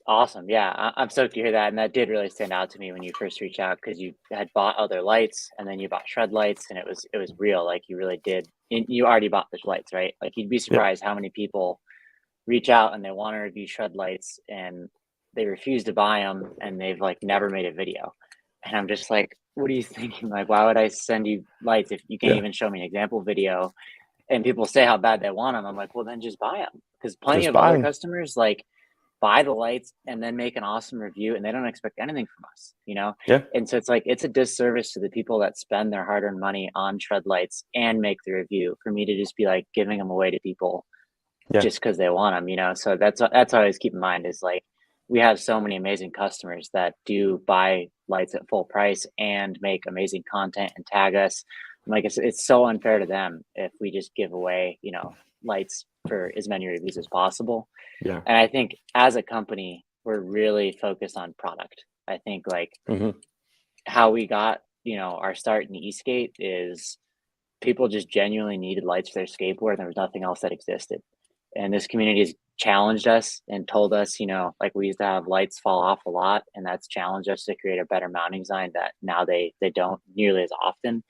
Awesome. Yeah, I'm stoked to hear that. And that did really stand out to me when you first reached out, because you had bought other lights and then you bought Shredlights, and it was real. Like you really did. You already bought the lights, right? Like you'd be surprised how many people reach out and they want to review Shredlights and they refuse to buy them, and they've like never made a video. And I'm just like, what are you thinking? Like, why would I send you lights if you can't even show me an example video? And people say how bad they want them. I'm like, well, then just buy them, because plenty of other customers like buy the lights and then make an awesome review and they don't expect anything from us,
Yeah.
And so it's like, it's a disservice to the people that spend their hard-earned money on Shredlights and make the review, for me to just be like giving them away to people just because they want them, so that's what I always keep in mind, is like, we have so many amazing customers that do buy lights at full price and make amazing content and tag us. Like it's so unfair to them if we just give away lights for as many reviews as possible.
Yeah.
And I think as a company, we're really focused on product. I think like how we got, our start in Eastgate is people just genuinely needed lights for their skateboard, and there was nothing else that existed. And this community has challenged us and told us, like we used to have lights fall off a lot, and that's challenged us to create a better mounting design that now they don't nearly as often.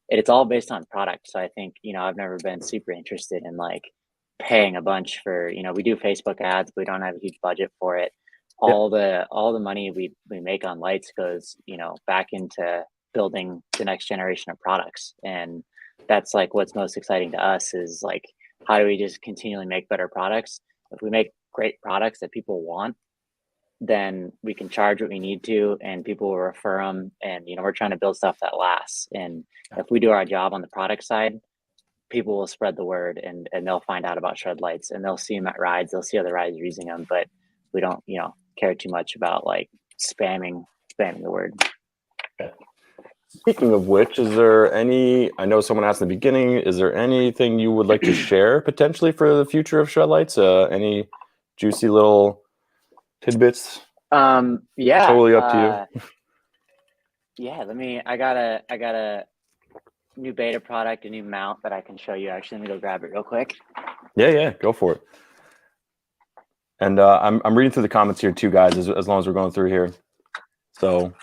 It's all based on product. So I think, I've never been super interested in like paying a bunch for, we do Facebook ads, but we don't have a huge budget for it. All the money we make on lights goes, back into building the next generation of products. And that's like what's most exciting to us, is like, how do we just continually make better products? If we make great products that people want, then we can charge what we need to, and people will refer them. And we're trying to build stuff that lasts. And if we do our job on the product side, people will spread the word, and they'll find out about Shredlights, and they'll see them at rides. They'll see other rides using them, but we don't care too much about like spamming the word.
Speaking of which, is there any, I know someone asked in the beginning, is there anything you would like to share potentially for the future of Shredlights? Any juicy little tidbits?
Yeah.
Totally up to you.
Yeah, I got a new beta product, a new mount that I can show you. Actually, let me go grab it real quick.
Yeah, go for it. And I'm reading through the comments here too, guys, as long as we're going through here. So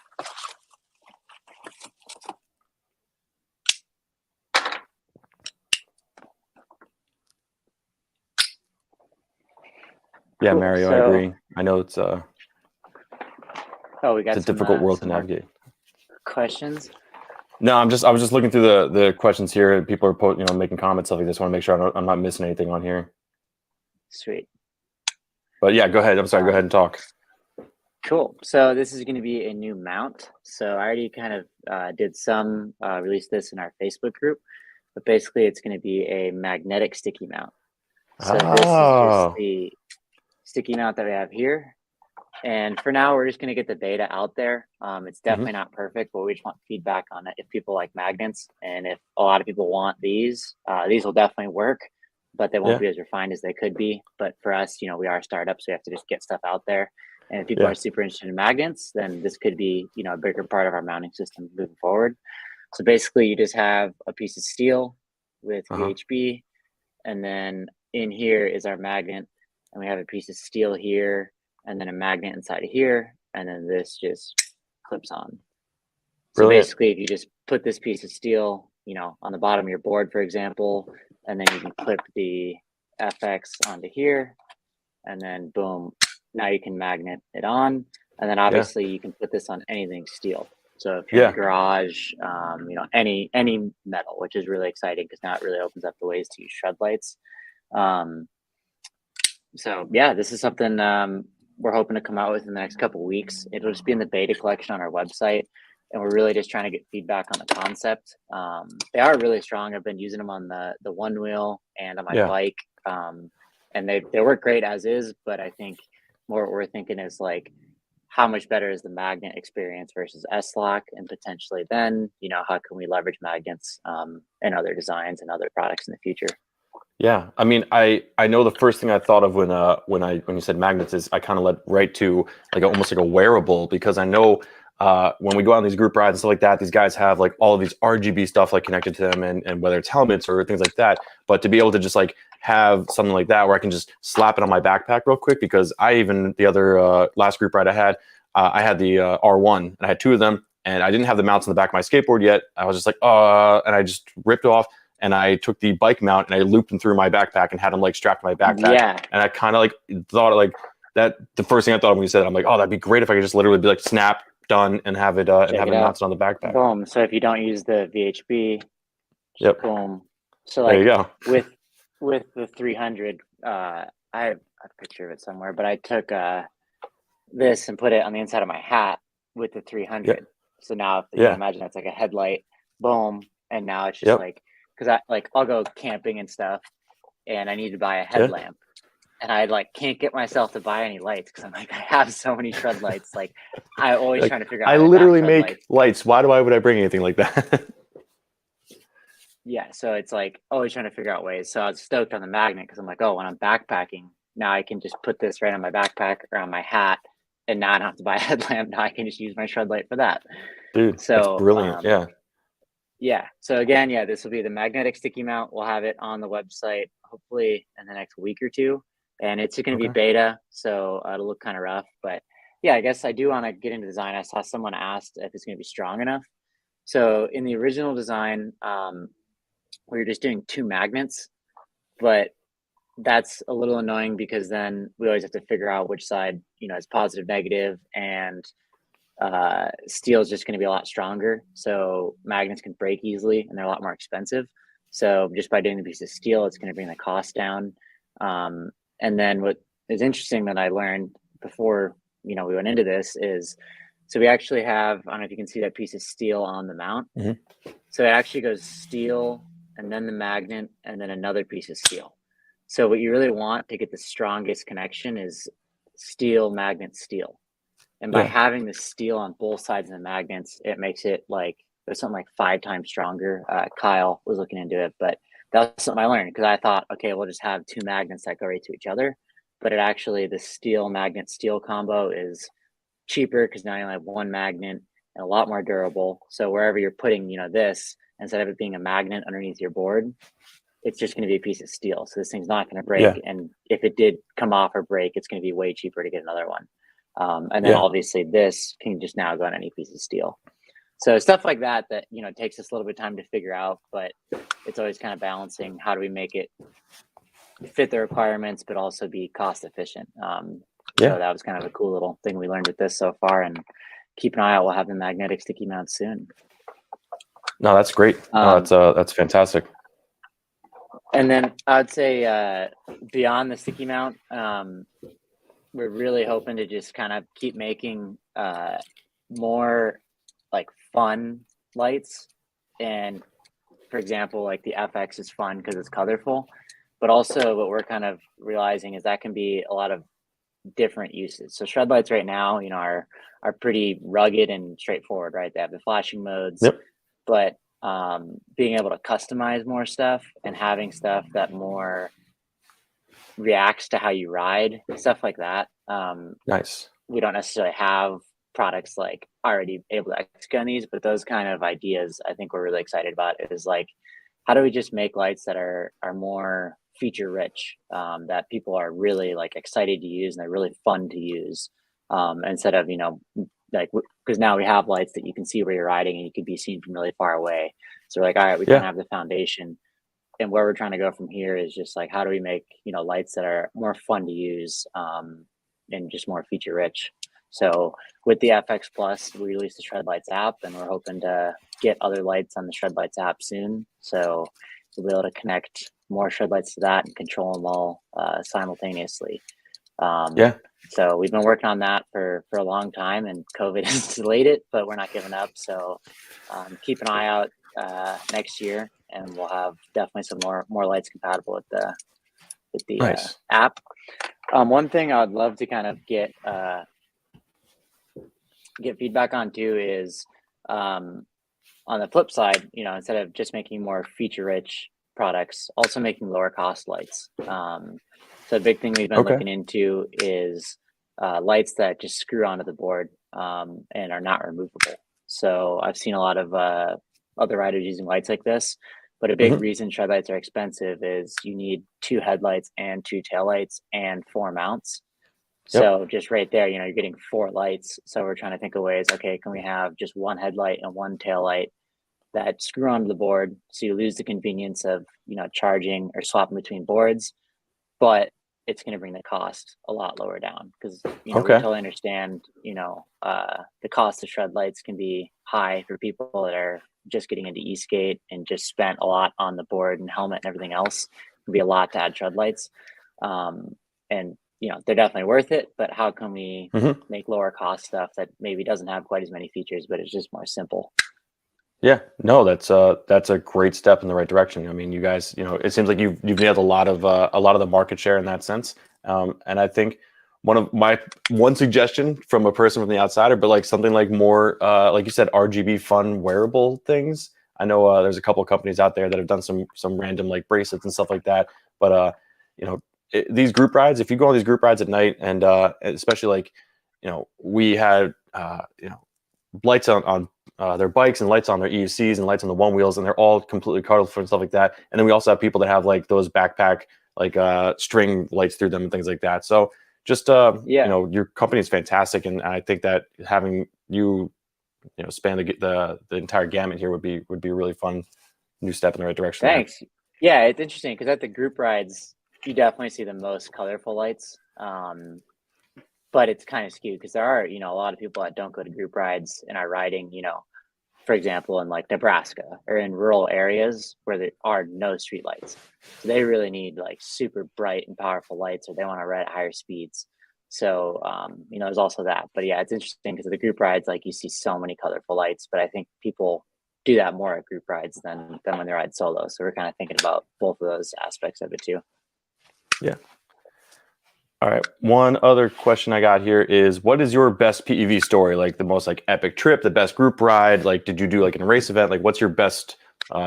Yeah,
Cool.
Mario, I
So,
agree. I know it's
we
a
got
difficult world to
some more
navigate.
questions.
No, I was just looking through the questions here. People are making comments, stuff like this. Want to make sure I'm not missing anything on here.
Sweet.
But yeah, go ahead. I'm sorry. Go ahead and talk.
Cool. So this is going to be a new mount. So I already kind of did some release this in our Facebook group, but basically it's going to be a magnetic sticky mount. So this is just
Oh,
the sticky mount that we have here. And for now, we're just going to get the beta out there. It's definitely not perfect, but we just want feedback on it. If people like magnets, and if a lot of people want these will definitely work, but they won't
yeah,
be as refined as they could be. But for us, we are startups, so we have to just get stuff out there. And if people
yeah.
are super interested in magnets, then this could be, a bigger part of our mounting system moving forward. So basically, you just have a piece of steel with VHB, and then in here is our magnet, and we have a piece of steel here, and then a magnet inside of here, and then this just clips on. So
Brilliant.
basically, if you just put this piece of steel, on the bottom of your board, for example, and then you can clip the FX onto here, and then boom, now you can magnet it on. And then obviously you can put this on anything steel. So if you're in the garage, any metal, which is really exciting because now it really opens up the ways to use Shredlights. So yeah, this is something we're hoping to come out with in the next couple of weeks. It'll just be in the beta collection on our website, and we're really just trying to get feedback on the concept. They are really strong. I've been using them on the one wheel and on my bike, and they work great as is. But I think more what we're thinking is like, how much better is the magnet experience versus S-Lock, and potentially then, how can we leverage magnets in other designs and other products in the future?
Yeah, I mean, I know the first thing I thought of when you said magnets is I kind of led right to almost like a wearable, because I know when we go on these group rides and stuff like that, these guys have like all of these RGB stuff like connected to them, and whether it's helmets or things like that. But to be able to just like have something like that where I can just slap it on my backpack real quick, because the other last group ride I had the R1, and I had two of them, and I didn't have the mounts on the back of my skateboard yet. I was just like, and I just ripped off. And I took the bike mount and I looped them through my backpack and had them like strapped to my backpack.
Yeah.
And I kind of like thought like that. The first thing I thought of when you said it, I'm like, oh, that'd be great if I could just literally be like, snap, done, and have it mounted on the backpack.
Boom. So if you don't use the VHB, boom. So
there
like
you go.
with the 300, I have a picture of it somewhere, but I took this and put it on the inside of my hat with the 300.
Yep.
So now if you can imagine, that's like a headlight, boom, and now it's just like, because I'll go camping and stuff, and I need to buy a headlamp, and I like can't get myself to buy any lights because I'm like, I have so many Shredlights. Like I always
like,
trying to figure out.
I literally make lights. Why would I bring anything like that?
Yeah, so it's like always trying to figure out ways. So I was stoked on the magnet because I'm like, oh, when I'm backpacking, now I can just put this right on my backpack or on my hat, and now I don't have to buy a headlamp. Now I can just use my Shredlight for that.
Dude,
so
that's brilliant.
Yeah. So again, this will be the magnetic sticky mount. We'll have it on the website hopefully in the next week or two, and it's going to be beta, so it'll look kind of rough. But yeah, I guess I do want to get into design. I saw someone asked if it's going to be strong enough. So in the original design, we were just doing two magnets, but that's a little annoying because then we always have to figure out which side is positive, negative, and steel is just going to be a lot stronger, so magnets can break easily and they're a lot more expensive. So just by doing the piece of steel, it's going to bring the cost down. And then what is interesting that I learned before we went into this is, so we actually have, I don't know if you can see that piece of steel on the mount. So it actually goes steel and then the magnet and then another piece of steel. So what you really want to get the strongest connection is steel, magnet, steel. And by having the steel on both sides of the magnets, it makes it like there's something like 5 times stronger. Kyle was looking into it, but that's something I learned because I thought, okay, we'll just have 2 magnets that go right to each other. But it actually, the steel magnet steel combo is cheaper because now you only have 1 magnet and a lot more durable. So wherever you're putting, this, instead of it being a magnet underneath your board, it's just going to be a piece of steel. So this thing's not going to break. And if it did come off or break, it's going to be way cheaper to get another one. And then obviously this can just now go on any piece of steel. So stuff like that takes us a little bit of time to figure out, but it's always kind of balancing how do we make it fit the requirements, but also be cost efficient.
Yeah.
So that was kind of a cool little thing we learned with this so far, and keep an eye out. We'll have the magnetic sticky mount soon.
No, that's great. No, that's fantastic.
And then I'd say beyond the sticky mount, we're really hoping to just kind of keep making more like fun lights. And for example, like the FX is fun because it's colorful, but also what we're kind of realizing is that can be a lot of different uses. So Shredlights right now, are pretty rugged and straightforward, right? They have the flashing modes,
Yep.
but being able to customize more stuff and having stuff that more reacts to how you ride, stuff like that.
Nice.
We don't necessarily have products like already able to execute on these, but those kind of ideas I think we're really excited about is like, how do we just make lights that are more feature rich, that people are really like excited to use and they're really fun to use, instead of, like, because now we have lights that you can see where you're riding and you can be seen from really far away. So we're like, all right, we kind of have the foundation, and where we're trying to go from here is just like, how do we make, lights that are more fun to use, and just more feature rich. So with the FX Plus, we released the Shredlights app, and we're hoping to get other lights on the Shredlights app soon. So we'll be able to connect more Shredlights to that and control them all simultaneously. So we've been working on that for a long time, and COVID has delayed it, but we're not giving up. So keep an eye out next year, and we'll have definitely some more lights compatible with the
Nice.
app. One thing I'd love to kind of get feedback on too is, on the flip side, instead of just making more feature rich products, also making lower cost lights. So a big thing we've been looking into is lights that just screw onto the board, and are not removable. So I've seen a lot of other riders using lights like this, but a big reason Shredlights are expensive is you need 2 headlights and 2 taillights and 4 mounts. So just right there, you're getting 4 lights. So we're trying to think of ways, okay, can we have just 1 headlight and 1 taillight that screw onto the board, so you lose the convenience of, charging or swapping between boards, but it's going to bring the cost a lot lower down, because, we totally understand, the cost of Shredlights can be high for people that are just getting into e-skate and just spent a lot on the board and helmet and everything else. It can be a lot to add Shredlights. And they're definitely worth it, but how can we make lower cost stuff that maybe doesn't have quite as many features, but it's just more simple?
Yeah, no, that's a great step in the right direction. I mean, you guys, it seems like you've nailed a lot of the market share in that sense. And I think one suggestion from a person from the outsider, but like something like more, like you said, RGB fun wearable things. I know there's a couple of companies out there that have done some random like bracelets and stuff like that. But these group rides, if you go on these group rides at night, and especially like, we had lights on their bikes and lights on their EUCs and lights on the one wheels, and they're all completely colorful and stuff like that. And then we also have people that have like those backpack like string lights through them and things like that. So just your company is fantastic, and I think that having you span the entire gamut here would be a really fun new step in the right direction.
Thanks. Yeah, it's interesting because at the group rides, you definitely see the most colorful lights. But it's kind of skewed because there are, a lot of people that don't go to group rides and are riding, for example, in like Nebraska or in rural areas where there are no street lights. So they really need like super bright and powerful lights, or they want to ride at higher speeds. So, there's also that. But yeah, it's interesting because the group rides, like you see so many colorful lights, but I think people do that more at group rides than when they ride solo. So we're kind of thinking about both of those aspects of it too.
Yeah. All right. One other question I got here is, what is your best PEV story? Like the most like epic trip, the best group ride? Like, did you do like a race event? Like, what's your best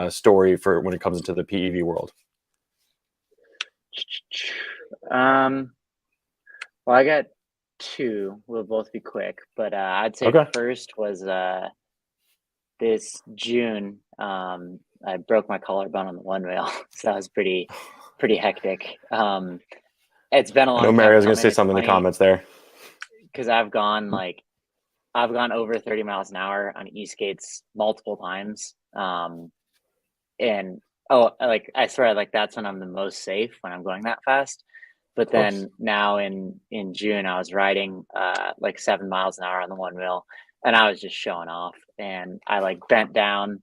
story for when it comes into the PEV world?
Well, I got 2. We'll both be quick, but I'd say first was this June. I broke my collarbone on the one wheel, so that was pretty hectic. It's been a long time.
I know Mary was going to say something in the comments there,
because I've gone over 30 miles an hour on e-skates multiple times, and Oh, like I swear, like that's when I'm the most safe when I'm going that fast. But
Of course.
then now in June, I was riding like 7 miles an hour on the one wheel, and I was just showing off. And I like bent down,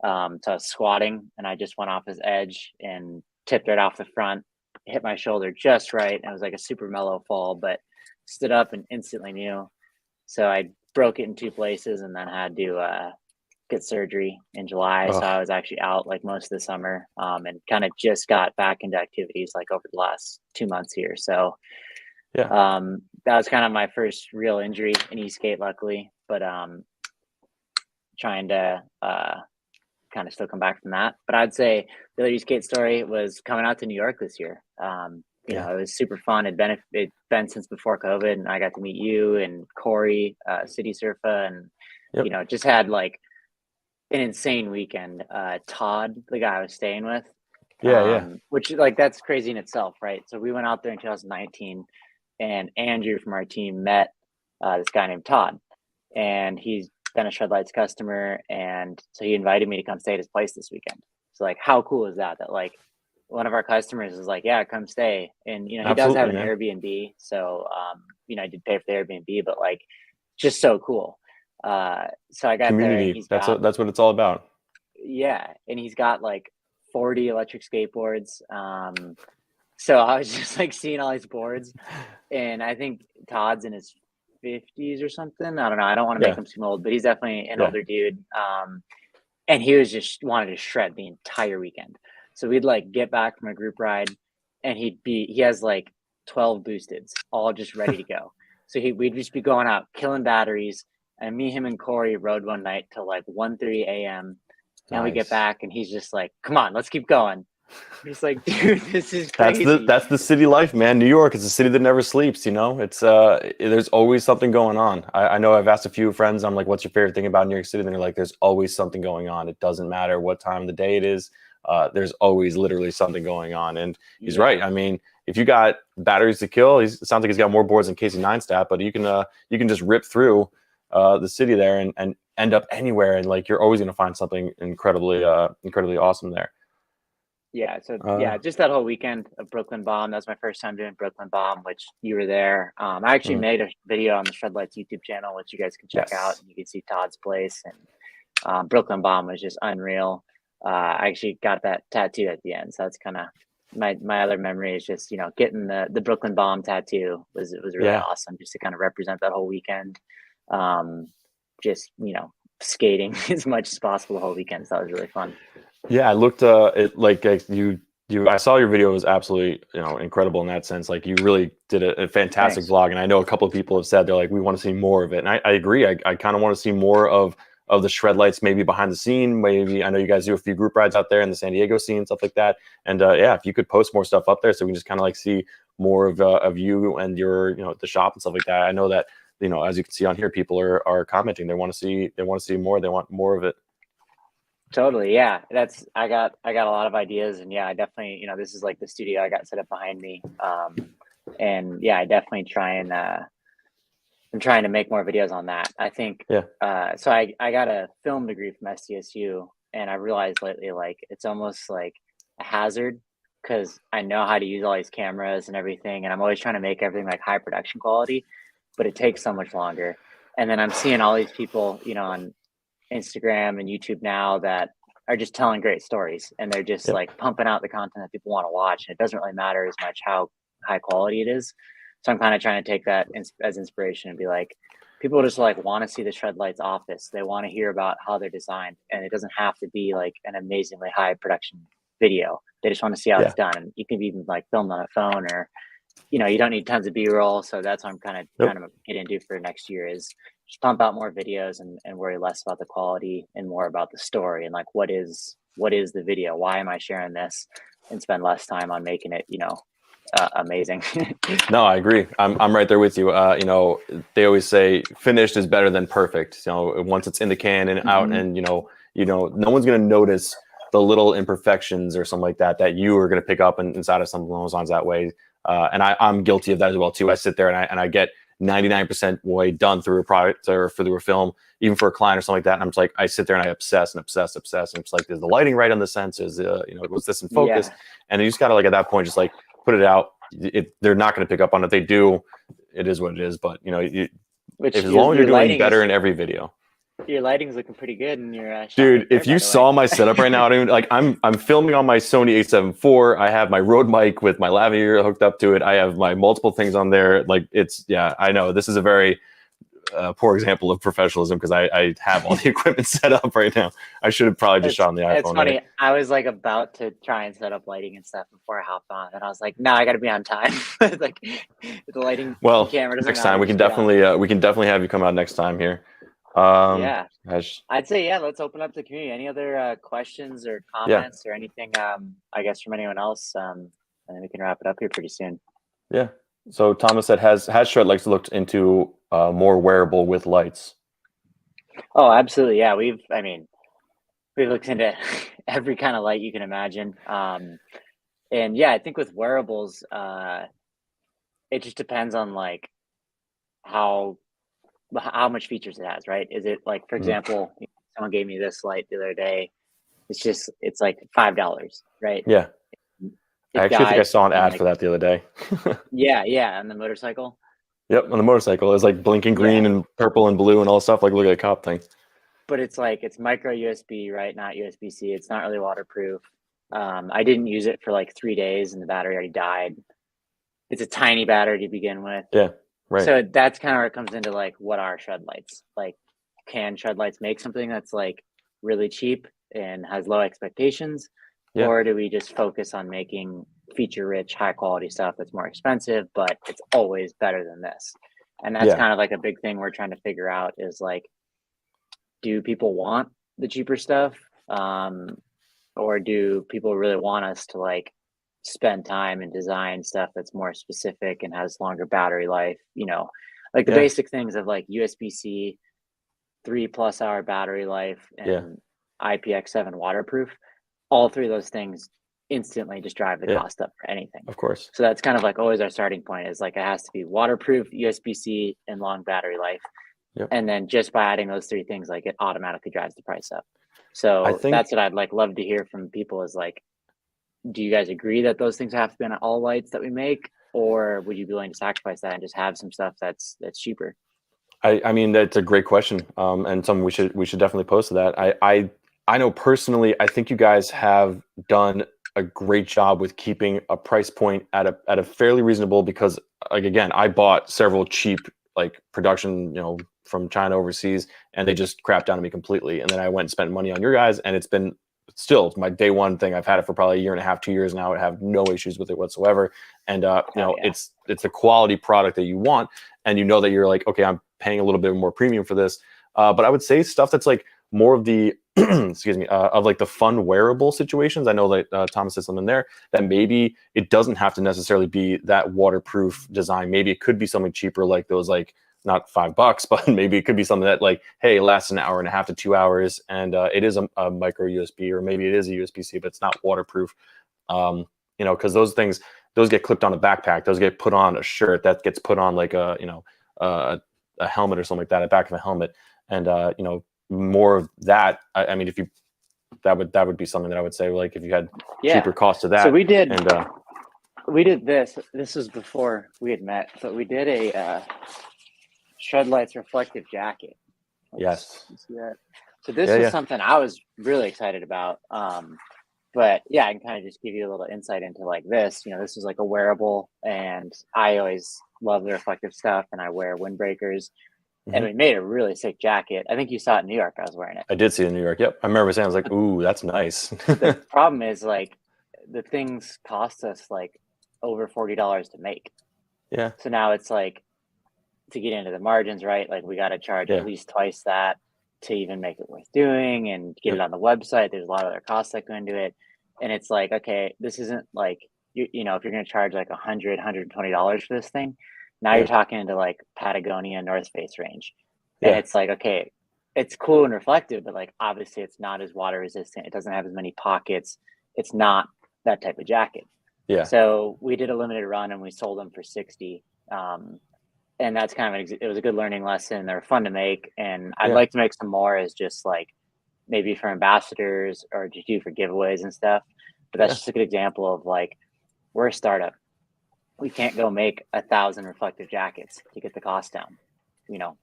so I was squatting, and I just went off his edge and tipped right off the front, hit my shoulder just right, and it was like a super mellow fall, but stood up and instantly knew. So I broke it in two places, and then had to get surgery in July. So I
Oh,
was actually out like most of the summer, and kind of just got back into activities like over the last 2 months here. So
yeah.
that was kind of my first real injury in e-skate, luckily, but trying to kind of still come back from that. But I'd say the other e-skate story was coming out to New York this year.
Yeah.
It was super fun. It'd been since before COVID, and I got to meet you and Corey, City Surfa, and
Yep.
just had like an insane weekend. Todd, the guy I was staying with,
Yeah. Yeah.
which like that's crazy in itself, right? So we went out there in 2019, and Andrew from our team met this guy named Todd, and he's been a Shredlights customer, and so he invited me to come stay at his place this weekend. So like, how cool is that? That like one of our customers is like, yeah, come stay, and he does have
Absolutely,
an
man.
Airbnb, so I did pay for the Airbnb, but like, just so cool. So I got there, and
Community. That's what it's all about.
he's got like 40 electric skateboards. So I was just like seeing all these boards, and I think Todd's in his 50s or something. I don't know. I don't want to make
Yeah.
him seem old, but he's definitely an
Yeah.
older dude. And he was just wanted to shred the entire weekend. So we'd like get back from a group ride, and he has like 12 boosteds, all just ready to go. So we'd just be going out killing batteries. And me, him, and Corey rode one night till like 1:30 a.m. And we get
Nice.
back, and he's just like, "Come on, let's keep going." I'm just like, dude, this is
That's the
crazy.
that's the city life, man. New York is a city that never sleeps. It's there's always something going on. I know I've asked a few friends. I'm like, "What's your favorite thing about New York City?" And they're like, "There's always something going on. It doesn't matter what time of the day it is. There's always literally something going on." And he's right.
Yeah,
I mean, if you got batteries to kill, it sounds like he's got more boards than Casey Neistat. But you can just rip through the city there and end up anywhere, and like you're always going to find something incredibly awesome there.
yeah. So
Uh,
yeah, just that whole weekend of Brooklyn Bomb. That was my first time doing Brooklyn Bomb, which you were there. I actually
mm,
made a video on the Shredlights YouTube channel, which you guys can check out,
yes.
and you can see Todd's place. And Brooklyn Bomb was just unreal. I actually got that tattoo at the end, so that's kind of my other memory is just getting the Brooklyn Bomb tattoo was really
Yeah.
awesome, just to kind of represent that whole weekend. Just skating as much as possible the whole weekend, so that was really fun.
Yeah, I looked it like I saw your video was absolutely, incredible in that sense. Like you really did a fantastic
Thanks.
vlog. And I know a couple of people have said they're like, we want to see more of it. And I agree. I kind of want to see more of the Shredlights, maybe behind the scene. Maybe I know you guys do a few group rides out there in the San Diego scene, stuff like that. And yeah, if you could post more stuff up there so we can just kind of like see more of you and your, the shop and stuff like that. I know that, as you can see on here, people are commenting. They want to see more. They want more of it.
Totally, yeah. I got a lot of ideas, and yeah, I definitely, this is like the studio I got set up behind me. And yeah, I definitely I'm trying to make more videos on that. I think
Yeah.
so I got a film degree from SDSU, and I realized lately like it's almost like a hazard because I know how to use all these cameras and everything, and I'm always trying to make everything like high production quality, but it takes so much longer. And then I'm seeing all these people, on Instagram and YouTube now that are just telling great stories, and they're just
Yep.
like pumping out the content that people want to watch, and it doesn't really matter as much how high quality it is. So I'm kind of trying to take that as inspiration and be like, people just like want to see the Shredlights office. They want to hear about how they're designed, and it doesn't have to be like an amazingly high production video. They just want to see how
Yeah.
it's done, and you can even like film on a phone, or you don't need tons of B-roll. So that's what I'm kind of
Yep.
trying to get into for next year is just pump out more videos and worry less about the quality and more about the story and like what is the video? Why am I sharing this? And spend less time on making it, amazing.
No, I agree. I'm right there with you. They always say finished is better than perfect. Once it's in the can and out,
Mhm.
and no one's gonna notice the little imperfections or something like that you are gonna pick up inside of some of those lines that way. And I'm guilty of that as well too. I sit there and I get 99% way done through a product or through a film, even for a client or something like that. And I'm just like, I sit there and I obsess. And it's like, is the lighting right on the sense? Is was this in focus? And you just gotta, like, at that point, just like put it out. They're not going to pick up on it. They do. It is what it is. But as long as you're doing better in every video.
Your lighting's looking pretty good in your
dude. If you saw my setup right now, I don't even, like, I'm filming on my Sony A7 IV. I have my Rode mic with my lavalier hooked up to it. I have my multiple things on there. Like, it's, yeah, I know this is a very poor example of professionalism because I have all the equipment set up right now. I should have probably just shot on the iPhone.
It's funny. Right? I was like about to try and set up lighting and stuff before I hopped on, and I was like, "No, I got to be on time." Like the lighting.
Well,
the camera
next time we can definitely have you come out next time here.
Yeah, I'd say let's open up the community. Any other questions or comments or anything? I guess from anyone else, and then we can wrap it up here pretty soon.
Yeah. So Thomas said, has Shredlights looked into more wearable with lights?
Oh, absolutely. Yeah, we've looked into every kind of light you can imagine. And yeah, I think with wearables, it just depends on like how much features it has, right? Is it like, for example, someone gave me this light the other day. It's like $5, right?
Yeah. I actually think I saw an ad for that the other day.
yeah, on the motorcycle.
Yep, on the motorcycle. It's like blinking green and purple and blue and all stuff. Like, look at a cop thing.
But it's like, it's micro USB, right? Not USB-C. It's not really waterproof. I didn't use it for like 3 days and the battery already died. It's a tiny battery to begin with.
Yeah, right.
So that's kind of where it comes into like, what are Shredlights? Like, can Shredlights make something that's like really cheap and has low expectations? Yeah. Or do we just focus on making feature-rich, high-quality stuff that's more expensive, but it's always better than this? And that's kind of like a big thing we're trying to figure out is like, do people want the cheaper stuff? Or do people really want us to like spend time and design stuff that's more specific and has longer battery life? Like the basic things of like USB-C, 3+ hour battery life, and IPX7 waterproof. All three of those things instantly just drive the cost up for anything.
Of course.
So that's kind of like always our starting point is like, it has to be waterproof, USB-C, and long battery life. Yep. And then just by adding those three things, like it automatically drives the price up. So that's what I'd like love to hear from people is like, do you guys agree that those things have to be on all lights that we make, or would you be willing to sacrifice that and just have some stuff that's cheaper?
I mean, that's a great question. And something we should definitely post to that. I know personally, I think you guys have done a great job with keeping a price point at a fairly reasonable, because like, again, I bought several cheap like production, from China overseas, and they just crapped down on me completely. And then I went and spent money on your guys, and it's been still my day one thing. I've had it for probably 1.5 years, 2 years now. I have no issues with it whatsoever. And it's a quality product that you want, and that you're like, okay, I'm paying a little bit more premium for this. But I would say stuff that's like more of the excuse me, of like the fun wearable situations. I know that Thomas said something there that maybe it doesn't have to necessarily be that waterproof design. Maybe it could be something cheaper, like those, like not $5, but maybe it could be something that like, hey, it lasts 1.5 hours to 2 hours, and it is a micro USB, or maybe it is a USB-C, but it's not waterproof. Because those things, those get clipped on a backpack, those get put on a shirt, that gets put on like a helmet or something like that, at the back of a helmet, and more of that. I mean, if you that would be something that I would say, like, if you had cheaper cost to that. So
we did, and we did this. This was before we had met, but we did a Shredlights reflective jacket.
Yes.
See that? So this was something I was really excited about. But yeah, I can kind of just give you a little insight into like this. This is like a wearable, and I always love the reflective stuff, and I wear windbreakers. And we made a really sick jacket. I think you saw it in New York. I was wearing it.
I did see it in New York. Yep. I remember saying, I was like, ooh, that's nice.
The problem is, like, the things cost us like over $40 to make.
Yeah.
So now it's like, to get into the margins, right? Like, we got to charge at least twice that to even make it worth doing and get it on the website. There's a lot of other costs that go into it. And it's like, okay, this isn't like, if you're going to charge like $120 for this thing, now you're talking into like Patagonia, North Face range. And it's like, okay, it's cool and reflective, but like, obviously it's not as water resistant. It doesn't have as many pockets. It's not that type of jacket. Yeah. So we did a limited run and we sold them for 60. and that's kind of it was a good learning lesson. They're fun to make, and I'd
Yeah.
like to make some more as just like maybe for ambassadors or just do for giveaways and stuff. But that's
Yeah.
just a good example of like we're a startup. We can't go make 1,000 reflective jackets to get the cost down.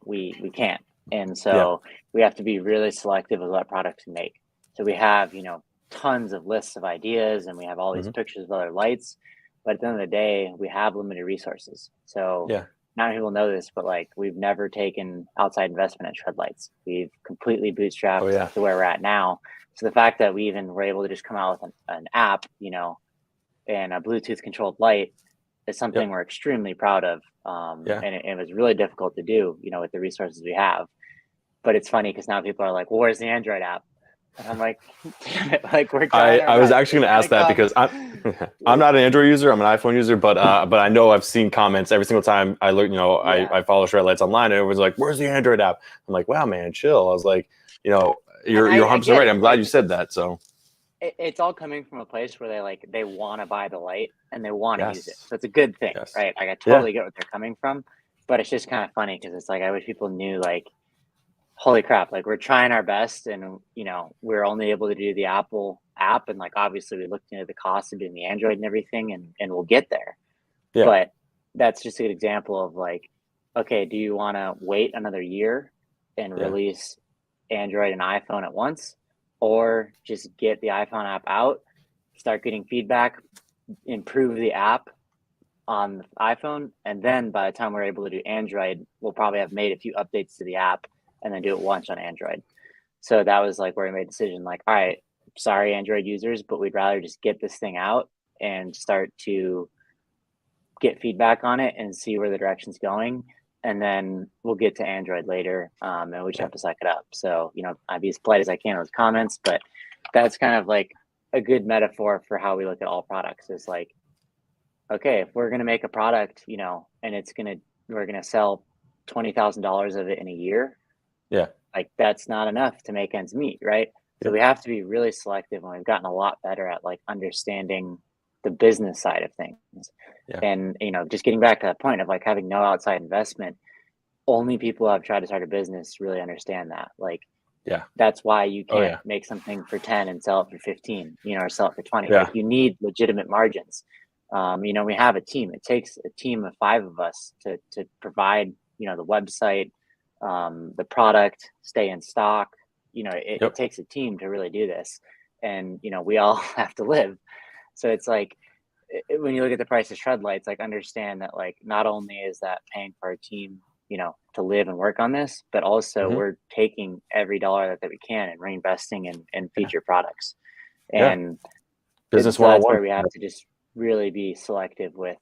We can't, and
Yeah.
so we have to be really selective of what products we make. So we have tons of lists of ideas, and we have all these
Hmm.
pictures of other lights. But at the end of the day, we have limited resources. So
Yeah.
not many people know this, but like we've never taken outside investment at Shredlights. We've completely
Oh
bootstrapped
yeah.
to where we're at now. So the fact that we even were able to just come out with an app, and a Bluetooth controlled light is something
Yep.
we're extremely proud of.
Yeah.
And it was really difficult to do, with the resources we have. But it's funny because now people are like, well, where's the Android app? And I'm like, damn it, like we're trying our
I was
best.
actually
It's
going to
gonna
ask that
come.
because I'm not an Android user. I'm an iPhone user, but I know I've seen comments every single time I look.
Yeah.
I follow Shredlights online, and it was like, "Where's the Android app?" I'm like, "Wow, man, chill." I was like,
And
you're
I
100%
get
right.
it.
I'm glad
Like
you said that. So
it's all coming from a place where they want to buy the light and they want to use it.
yes,
So it's a good thing,
yes,
right? Like I
yeah,
totally get what they're coming from, but it's just kind of funny because it's like I wish people knew like holy crap, like we're trying our best and we're only able to do the Apple app and like obviously we looked into the cost of doing the Android and everything and we'll get there.
yeah,
But that's just a good example of like, okay, do you want to wait another year and
yeah,
release Android and iPhone at once, or just get the iPhone app out, start getting feedback, improve the app on the iPhone, and then by the time we're able to do Android, we'll probably have made a few updates to the app and then do it once on Android. So that was like where we made a decision like, all right, sorry, Android users, but we'd rather just get this thing out and start to get feedback on it and see where the direction's going. And then we'll get to Android later, and we just
yeah,
have to suck it up. So, I'd be as polite as I can with comments, but that's kind of like a good metaphor for how we look at all products is like, okay, if we're going to make a product, and we're going to sell $20,000 of it in a year,
yeah,
like that's not enough to make ends meet, right? So
yep,
we have to be really selective, and we've gotten a lot better at like understanding the business side of things.
yeah,
And just getting back to that point of like having no outside investment, only people who have tried to start a business really understand that. Like
yeah,
that's why you
oh
can't
yeah,
make something for 10 and sell it for 15, or sell it for 20. Like
yeah,
you need legitimate margins. We have a team. It takes a team of 5 of us to provide, the website, the product, stay in stock. It
yep,
takes a team to really do this. And, we all have to live. So it's like, when you look at the price of Shredlights, like understand that like not only is that paying for our team, to live and work on this, but also
hmm,
we're taking every dollar that we can and reinvesting in
yeah,
future products.
yeah.
And
Business
so that's
101.
where we have to just really be selective with,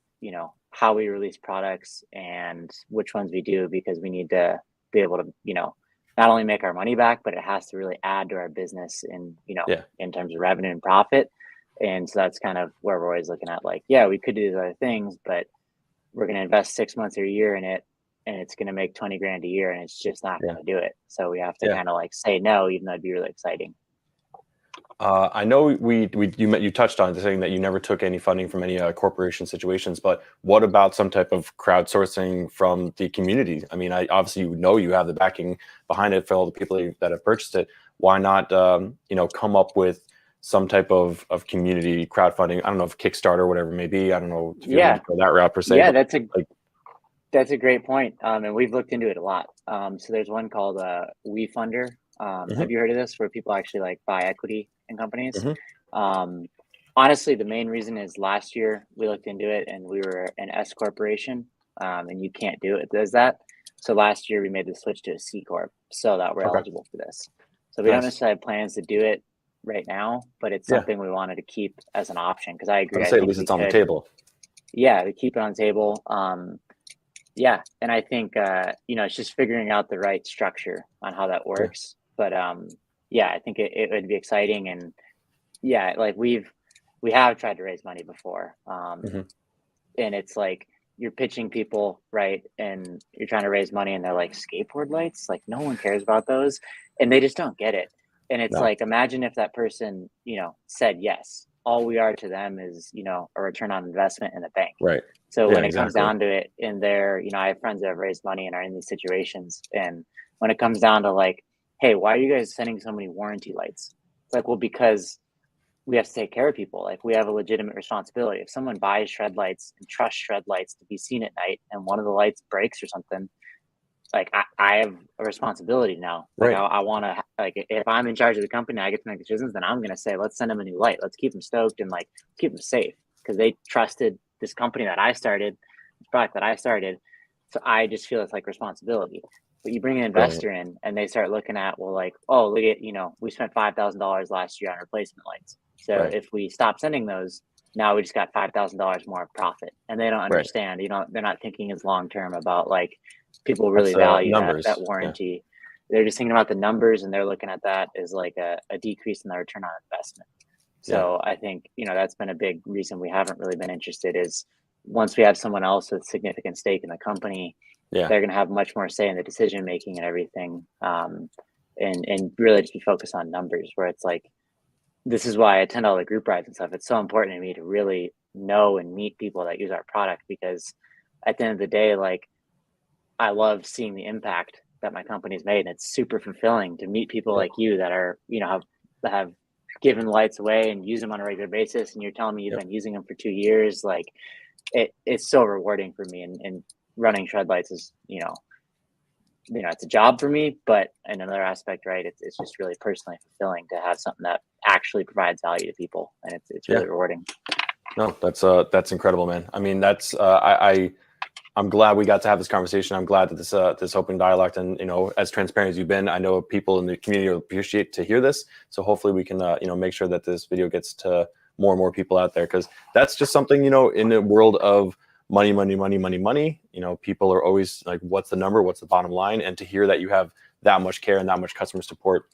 how we release products and which ones we do, because we need to be able to, not only make our money back, but it has to really add to our business
Yeah,
in terms of revenue and profit. And so that's kind of where we're always looking at like, yeah, we could do these other things, but we're going to invest 6 months or a year in it and it's going to make 20 grand a year and it's just not
yeah,
going to do it. So we have to
yeah.
kind of like say no, even though it'd be really exciting.
I know you touched on saying that you never took any funding from any corporation situations, but what about some type of crowdsourcing from the community? I mean, I obviously you have the backing behind it for all the people that have purchased it. Why not come up with some type of community crowdfunding? I don't know if Kickstarter or whatever it may be. I don't know if you're going
Yeah.
to go that route per se,
Yeah.
but
That's
like,
a great point. And we've looked into it a lot. So there's one called WeFunder.
mhm,
Have you heard of this where people actually like buy equity in companies?
mhm,
Um, Honestly, the main reason is last year we looked into it and we were an S corporation, and you can't do it. Does that? So last year we made the switch to a C corp so that we're
okay,
eligible for this. So we don't
nice,
necessarily have plans to do it right now, but it's
yeah.
something we wanted to keep as an option because I
I
agree.
would
I
say at
think
least
we
it's on the
could,
table.
yeah, we keep it on the table. Yeah, and I think it's just figuring out the right structure on how that
Yeah,
works. But yeah, I think it would be exciting, and yeah, like we have tried to raise money before,
hmm,
and it's like you're pitching people right, and you're trying to raise money, and they're like skateboard lights, like no one cares about those, and they just don't get it. And it's
no,
like imagine if that person said yes. all we are to them is, you know, a return on investment in the bank.
Right.
So
Yeah,
when it comes
exactly.
down to it, in their, you know, I have friends that have raised money and are in these situations. And when it comes down to like, hey, why are you guys sending so many warranty lights? It's like, well, because we have to take care of people. Like we have a legitimate responsibility. If someone buys shred lights and trusts shred lights to be seen at night and one of the lights breaks or something, like I have a responsibility now. Like
Right.
I want to, like if I'm in charge of the company, I get to make decisions. Then I'm going to say, let's send them a new light. Let's keep them stoked and like keep them safe because they trusted this company that I started, this product that I started. So I just feel it's like responsibility. But you bring an
Brilliant.
investor in and they start looking at, well, like, oh, look at, you know, we spent $5,000 last year on replacement lights. So
Right.
if we stop sending those, now we just got $5,000 more profit. And they don't
Right.
understand, you know, they're not thinking as long term about like people really
That's
value that
numbers. Yeah.
warranty. They're just thinking about the numbers and they're looking at that as like a decrease in the return on investment.
Yeah.
So I think, you know, that's been a big reason we haven't really been interested is once we have someone else with significant stake in the company,
Yeah.
they're going to have much more say in the decision making and everything. And really just be focused on numbers where it's like, this is why I attend all the group rides and stuff. It's so important to me to really know and meet people that use our product because at the end of the day, like I love seeing the impact that my company's made. And it's super fulfilling to meet people
Yep.
like you that are, you know, have given lights away and use them on a regular basis. And you're telling me you've
Yep.
been using them for 2 years. Like it's so rewarding for me. And running shred lights is, it's a job for me, but in another aspect, right, it's just really personally fulfilling to have something that actually provides value to people. And it's
Yeah.
really rewarding.
No, that's incredible, man. I mean, that's I'm glad we got to have this conversation. I'm glad that this open dialogue and as transparent as you've been, I know people in the community will appreciate to hear this. So hopefully we can make sure that this video gets to more and more people out there because that's just something in the world of money, money, money, money, money. People are always like, what's the number? What's the bottom line? And to hear that you have that much care and that much customer support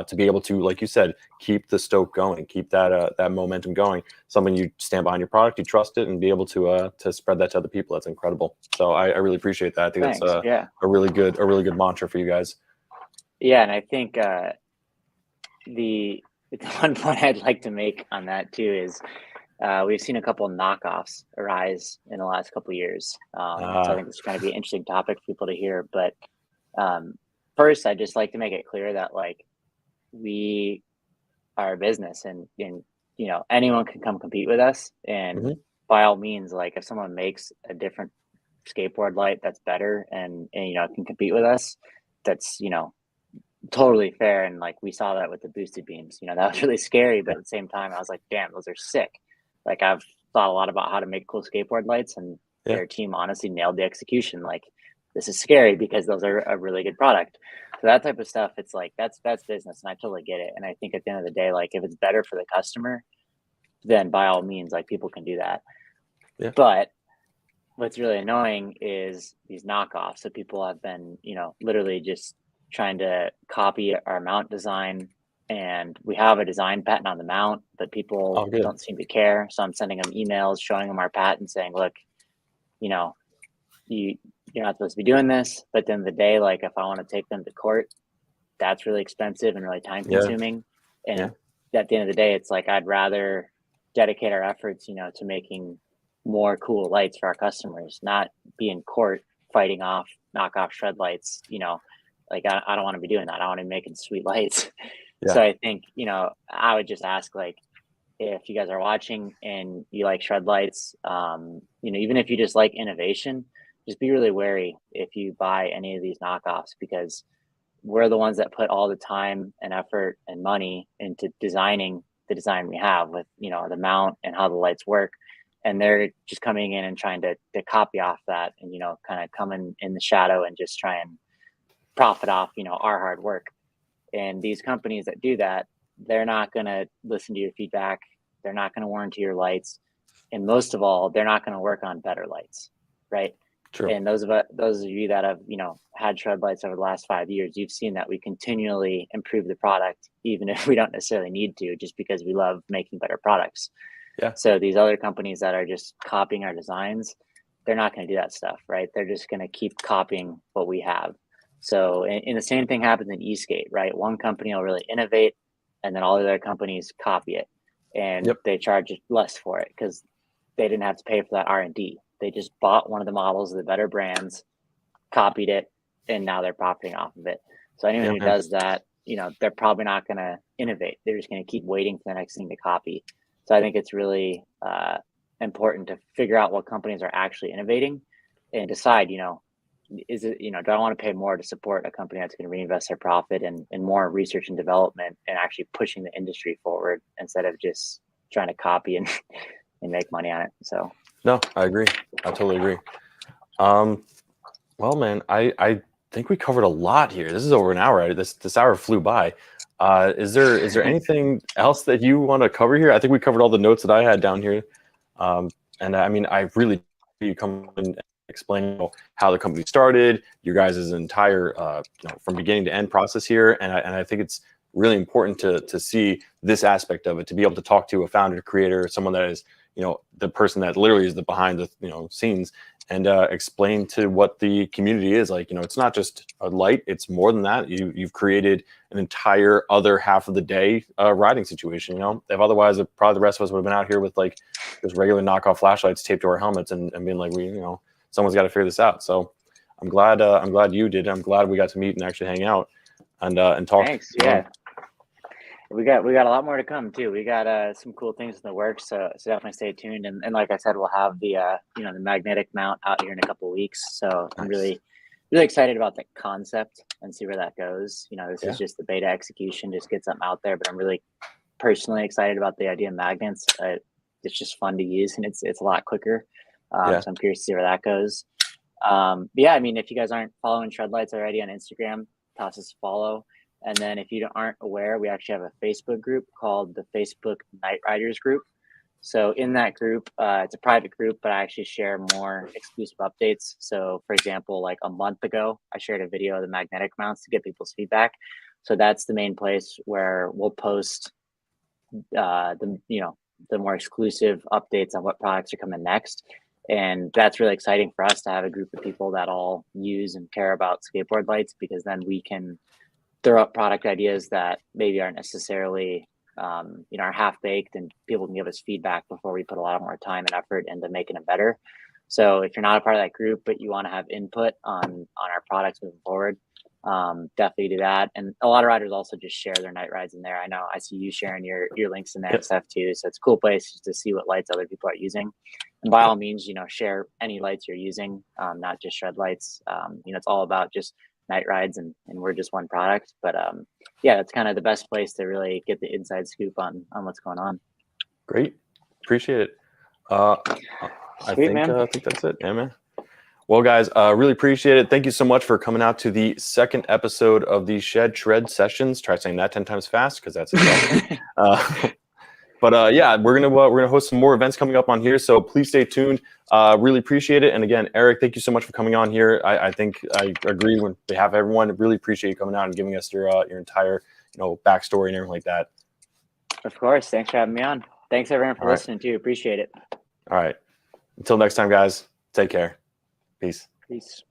to be able to, like you said, keep the stoke going, keep that momentum going. Something you stand behind your product, you trust it, and be able to spread that to other people. That's incredible. So I really appreciate that. I think
Thanks.
that's
Yeah.
a really good mantra for you guys.
Yeah. And I think the one point I'd like to make on that too is we've seen a couple of knockoffs arise in the last couple of years. So I think this is going to be an interesting topic for people to hear. But first, I'd just like to make it clear that like we are a business and anyone can come compete with us. And by all means, like if someone makes a different skateboard light that's better and can compete with us, that's totally fair. And like we saw that with the boosted beams, that was really scary, but
Yeah.
at the same time I was like, damn, those are sick. Like I've thought a lot about how to make cool skateboard lights and
Yeah.
their team honestly nailed the execution. Like this is scary because those are a really good product. So that type of stuff, it's like that's business and I totally get it. And I think at the end of the day, like if it's better for the customer, then by all means, like people can do that.
Yeah.
But what's really annoying is these knockoffs. So people have been, literally just trying to copy our mount design. And we have a design patent on the mount, but people
Oh, good.
don't seem to care. So I'm sending them emails showing them our patent saying, look, you're not supposed to be doing this. But at the end of the day, like if I want to take them to court, that's really expensive and really time consuming.
Yeah.
And at the end of the day, it's like I'd rather dedicate our efforts, to making more cool lights for our customers, not be in court fighting off knockoff shred lights. Like I don't want to be doing that. I want to be making sweet lights.
Yeah.
So I think, I would just ask like, if you guys are watching and you like shred lights, even if you just like innovation, just be really wary if you buy any of these knockoffs because we're the ones that put all the time and effort and money into designing the design we have with, the mount and how the lights work. And they're just coming in and trying to copy off that and, kind of come in the shadow and just try and profit off, our hard work. And these companies that do that, they're not going to listen to your feedback. They're not going to warranty your lights. And most of all, they're not going to work on better lights. Right.
True.
And those of you that have, had shred lights over the last 5 years, you've seen that we continually improve the product, even if we don't necessarily need to, just because we love making better products.
Yeah.
So these other companies that are just copying our designs, they're not going to do that stuff, right? They're just going to keep copying what we have. So, and the same thing happens in e-skate, right? One company will really innovate and then all the other companies copy it. and
Yep.
they charge less for it because they didn't have to pay for that R&D. They just bought one of the models of the better brands, copied it, and now they're profiting off of it. So anyone
Yeah,
who
man.
does that, they're probably not going to innovate. They're just going to keep waiting for the next thing to copy. So I think it's really important to figure out what companies are actually innovating and decide, is it, do I want to pay more to support a company that's going to reinvest their profit and more research and development and actually pushing the industry forward instead of just trying to copy and make money on it. So
No, I agree. I totally agree. Well, man, I think we covered a lot here. This is over an hour. This hour flew by. Is there anything else that you want to cover here? I think we covered all the notes that I had down here. And I mean, I really you come and explain how the company started, your guys' entire from beginning to end process here, and I think it's really important to see this aspect of it, to be able to talk to a founder, creator, someone that is the person that literally is the behind the scenes, and explain to what the community is like. It's not just a light; it's more than that. You've created an entire other half of the day riding situation. If otherwise, probably the rest of us would have been out here with like just regular knockoff flashlights taped to our helmets and being like, someone's got to figure this out. So I'm glad you did. I'm glad we got to meet and actually hang out and talk.
Thanks. Yeah. We got a lot more to come too. We got some cool things in the works, so definitely stay tuned. And like I said, we'll have the the magnetic mount out here in a couple of weeks. So I'm really excited about the concept and see where that goes. This is just the beta execution, just get something out there. But I'm really personally excited about the idea of magnets. It's just fun to use, and it's a lot quicker. So I'm curious to see where that goes. Yeah, I mean, if you guys aren't following Shredlights already on Instagram, toss us a follow. And then if you aren't aware, we actually have a Facebook group called the Facebook Night Riders group. So in that group, it's a private group, but I actually share more exclusive updates. So for example, like a month ago, I shared a video of the magnetic mounts to get people's feedback. So that's the main place where we'll post the more exclusive updates on what products are coming next. And that's really exciting for us to have a group of people that all use and care about skateboard lights, because then we can throw up product ideas that maybe aren't necessarily are half-baked, and people can give us feedback before we put a lot more time and effort into making it better. So if you're not a part of that group but you want to have input on our products moving forward, definitely do that. And a lot of riders also just share their night rides in there. I know I see you sharing your links in there and stuff too, so it's a cool place to see what lights other people are using. And by all means, share any lights you're using, not just Shredlights. It's all about just night rides, and we're just one product. But yeah, that's kind of the best place to really get the inside scoop on what's going on.
Great, appreciate it. I think that's it. Yeah, man. Well, guys, really appreciate it. Thank you so much for coming out to the second episode of the Shred Sessions. Try saying that 10 times fast, because that's exhausting. But yeah, we're gonna host some more events coming up on here, so please stay tuned. Really appreciate it. And again, Eric, thank you so much for coming on here. I think I agree on behalf of everyone. Really appreciate you coming out and giving us your entire backstory and everything like that.
Of course. Thanks for having me on. Thanks everyone for listening too. Appreciate it.
All right. Until next time, guys. Take care. Peace.
Peace.